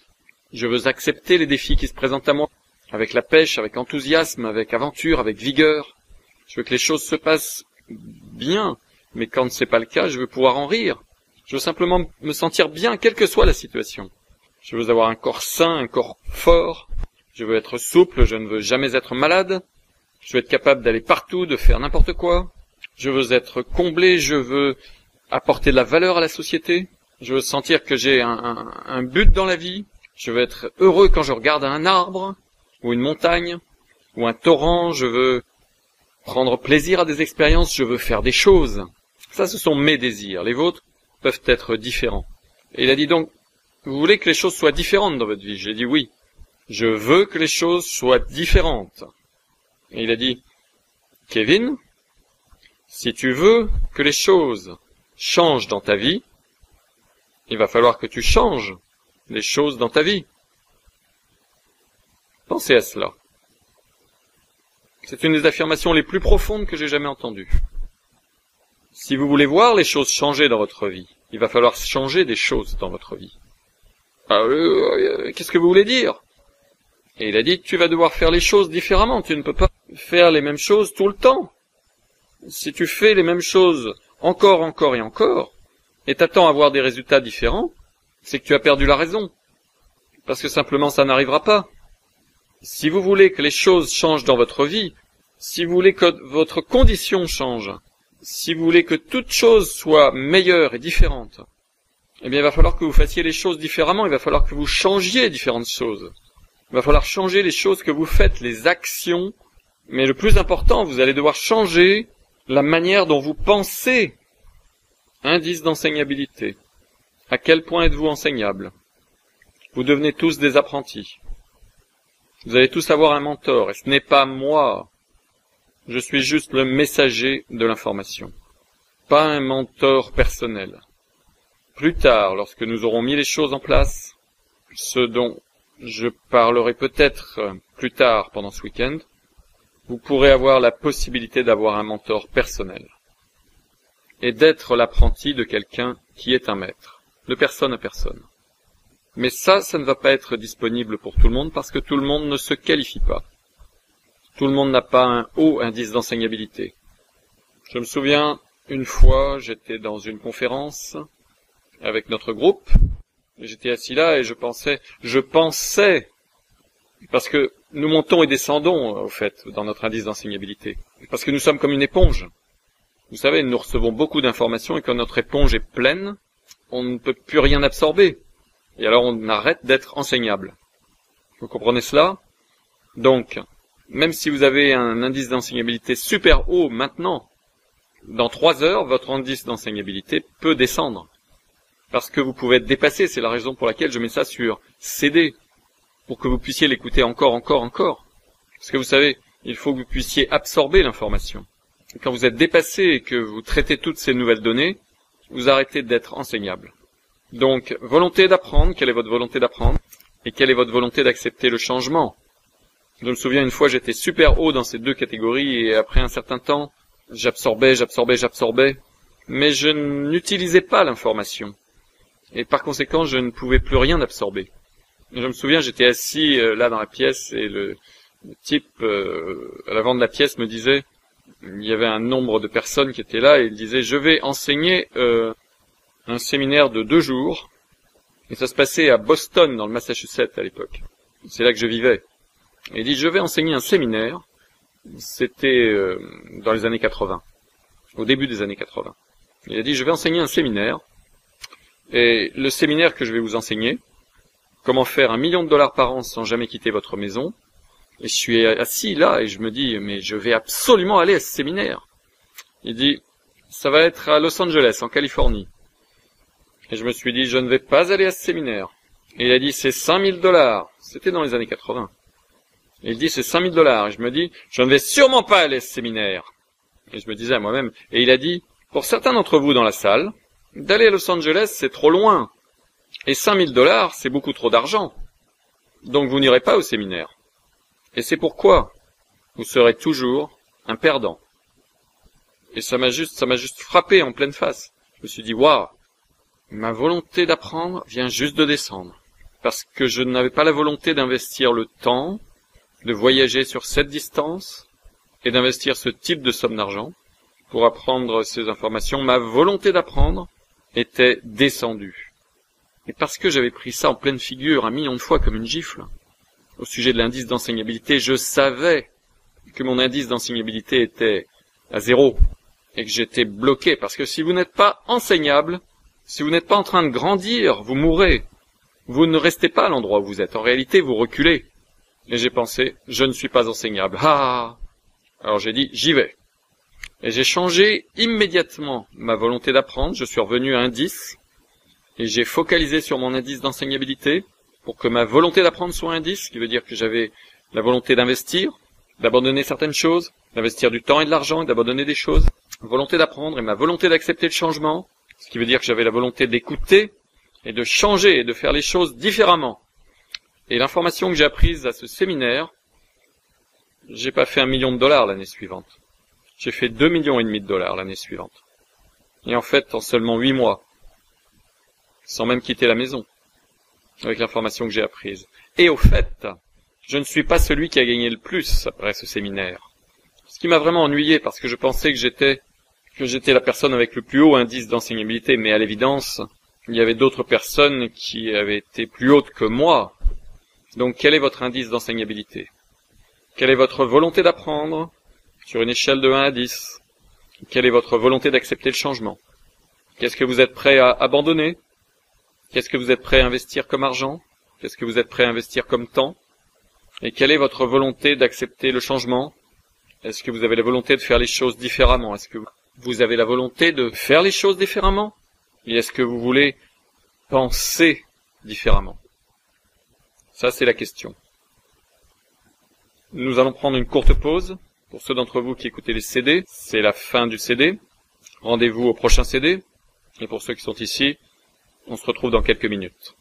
je veux accepter les défis qui se présentent à moi, avec la pêche, avec enthousiasme, avec aventure, avec vigueur. Je veux que les choses se passent bien, mais quand ce n'est pas le cas, je veux pouvoir en rire. Je veux simplement me sentir bien, quelle que soit la situation. Je veux avoir un corps sain, un corps fort. Je veux être souple, je ne veux jamais être malade. Je veux être capable d'aller partout, de faire n'importe quoi. Je veux être comblé, je veux apporter de la valeur à la société. Je veux sentir que j'ai un but dans la vie. Je veux être heureux quand je regarde un arbre ou une montagne ou un torrent, je veux prendre plaisir à des expériences, je veux faire des choses. Ça, ce sont mes désirs. Les vôtres peuvent être différents. Et il a dit donc, vous voulez que les choses soient différentes dans votre vie? J'ai dit oui. Je veux que les choses soient différentes. Et il a dit, Kevin, si tu veux que les choses changent dans ta vie, il va falloir que tu changes les choses dans ta vie. Pensez à cela. C'est une des affirmations les plus profondes que j'ai jamais entendues. Si vous voulez voir les choses changer dans votre vie, il va falloir changer des choses dans votre vie. Qu'est-ce que vous voulez dire? Et il a dit, tu vas devoir faire les choses différemment. Tu ne peux pas faire les mêmes choses tout le temps. Si tu fais les mêmes choses encore et encore, et t'attends à avoir des résultats différents, c'est que tu as perdu la raison. Parce que simplement ça n'arrivera pas. Si vous voulez que les choses changent dans votre vie, si vous voulez que votre condition change, si vous voulez que toute chose soit meilleure et différente, eh bien il va falloir que vous fassiez les choses différemment, il va falloir que vous changiez différentes choses. Il va falloir changer les choses que vous faites, les actions, mais le plus important, vous allez devoir changer la manière dont vous pensez. Indice d'enseignabilité. À quel point êtes-vous enseignable? Vous devenez tous des apprentis. Vous allez tous avoir un mentor, et ce n'est pas moi. Je suis juste le messager de l'information, pas un mentor personnel. Plus tard, lorsque nous aurons mis les choses en place, ce dont je parlerai peut-être plus tard pendant ce week-end, vous pourrez avoir la possibilité d'avoir un mentor personnel et d'être l'apprenti de quelqu'un qui est un maître, de personne à personne. Mais ça ne va pas être disponible pour tout le monde parce que tout le monde ne se qualifie pas. Tout le monde n'a pas un haut indice d'enseignabilité. Je me souviens, une fois, j'étais dans une conférence avec notre groupe, et j'étais assis là et je pensais, parce que nous montons et descendons, au fait, dans notre indice d'enseignabilité, parce que nous sommes comme une éponge. Vous savez, nous recevons beaucoup d'informations et quand notre éponge est pleine, on ne peut plus rien absorber. Et alors on arrête d'être enseignable. Vous comprenez cela? Donc, même si vous avez un indice d'enseignabilité super haut maintenant, dans 3 heures, votre indice d'enseignabilité peut descendre. Parce que vous pouvez être dépassé, c'est la raison pour laquelle je mets ça sur CD, pour que vous puissiez l'écouter encore. Parce que vous savez, il faut que vous puissiez absorber l'information. Et quand vous êtes dépassé et que vous traitez toutes ces nouvelles données, vous arrêtez d'être enseignable. Donc, volonté d'apprendre, quelle est votre volonté d'apprendre? Et quelle est votre volonté d'accepter le changement? Je me souviens une fois, j'étais super haut dans ces 2 catégories et après un certain temps, j'absorbais, mais je n'utilisais pas l'information. Et par conséquent, je ne pouvais plus rien absorber. Et je me souviens, j'étais assis là dans la pièce et le type à l'avant de la pièce me disait, il y avait un nombre de personnes qui étaient là et il disait, je vais enseigner un séminaire de 2 jours. Et ça se passait à Boston, dans le Massachusetts à l'époque. C'est là que je vivais. Et il dit, je vais enseigner un séminaire. C'était dans les années 80, au début des années 80. Il a dit, je vais enseigner un séminaire. Et le séminaire que je vais vous enseigner, comment faire $1 million par an sans jamais quitter votre maison. Et je suis assis là et je me dis, mais je vais absolument aller à ce séminaire. Il dit, ça va être à Los Angeles, en Californie. Et je me suis dit, je ne vais pas aller à ce séminaire. Et il a dit, c'est $5 000. C'était dans les années 80. Et il dit, c'est $5 000. Et je me dis, je ne vais sûrement pas aller à ce séminaire. Et je me disais à moi-même, et il a dit, pour certains d'entre vous dans la salle, d'aller à Los Angeles, c'est trop loin. Et $5 000, c'est beaucoup trop d'argent. Donc vous n'irez pas au séminaire. Et c'est pourquoi vous serez toujours un perdant. Et ça m'a juste frappé en pleine face. Je me suis dit, waouh, ma volonté d'apprendre vient juste de descendre. Parce que je n'avais pas la volonté d'investir le temps, de voyager sur cette distance, et d'investir ce type de somme d'argent pour apprendre ces informations. Ma volonté d'apprendre était descendue. Et parce que j'avais pris ça en pleine figure 1 million de fois comme une gifle, au sujet de l'indice d'enseignabilité, je savais que mon indice d'enseignabilité était à 0 et que j'étais bloqué. Parce que si vous n'êtes pas enseignable, si vous n'êtes pas en train de grandir, vous mourrez. Vous ne restez pas à l'endroit où vous êtes. En réalité, vous reculez. Et j'ai pensé, je ne suis pas enseignable. Ah! Alors j'ai dit, j'y vais. Et j'ai changé immédiatement ma volonté d'apprendre. Je suis revenu à un 10. Et j'ai focalisé sur mon indice d'enseignabilité pour que ma volonté d'apprendre soit un 10, ce qui veut dire que j'avais la volonté d'investir, d'abandonner certaines choses, d'investir du temps et de l'argent et d'abandonner des choses. Volonté d'apprendre et ma volonté d'accepter le changement, ce qui veut dire que j'avais la volonté d'écouter et de changer et de faire les choses différemment. Et l'information que j'ai apprise à ce séminaire, j'ai pas fait $1 million l'année suivante. J'ai fait 2,5 millions de dollars l'année suivante. Et en fait, en seulement 8 mois, sans même quitter la maison, avec l'information que j'ai apprise. Et au fait, je ne suis pas celui qui a gagné le plus après ce séminaire. Ce qui m'a vraiment ennuyé, parce que je pensais que j'étais la personne avec le plus haut indice d'enseignabilité, mais à l'évidence, il y avait d'autres personnes qui avaient été plus hautes que moi. Donc, quel est votre indice d'enseignabilité? Quelle est votre volonté d'apprendre sur une échelle de 1 à 10? Quelle est votre volonté d'accepter le changement? Qu'est-ce que vous êtes prêt à abandonner? Qu'est-ce que vous êtes prêt à investir comme argent? Qu'est-ce que vous êtes prêt à investir comme temps? Et quelle est votre volonté d'accepter le changement? Est-ce que vous avez la volonté de faire les choses différemment? Est-ce que vous avez la volonté de faire les choses différemment? Et est-ce que vous voulez penser différemment? Ça, c'est la question. Nous allons prendre une courte pause. Pour ceux d'entre vous qui écoutez les CD, c'est la fin du CD. Rendez-vous au prochain CD. Et pour ceux qui sont ici, on se retrouve dans quelques minutes.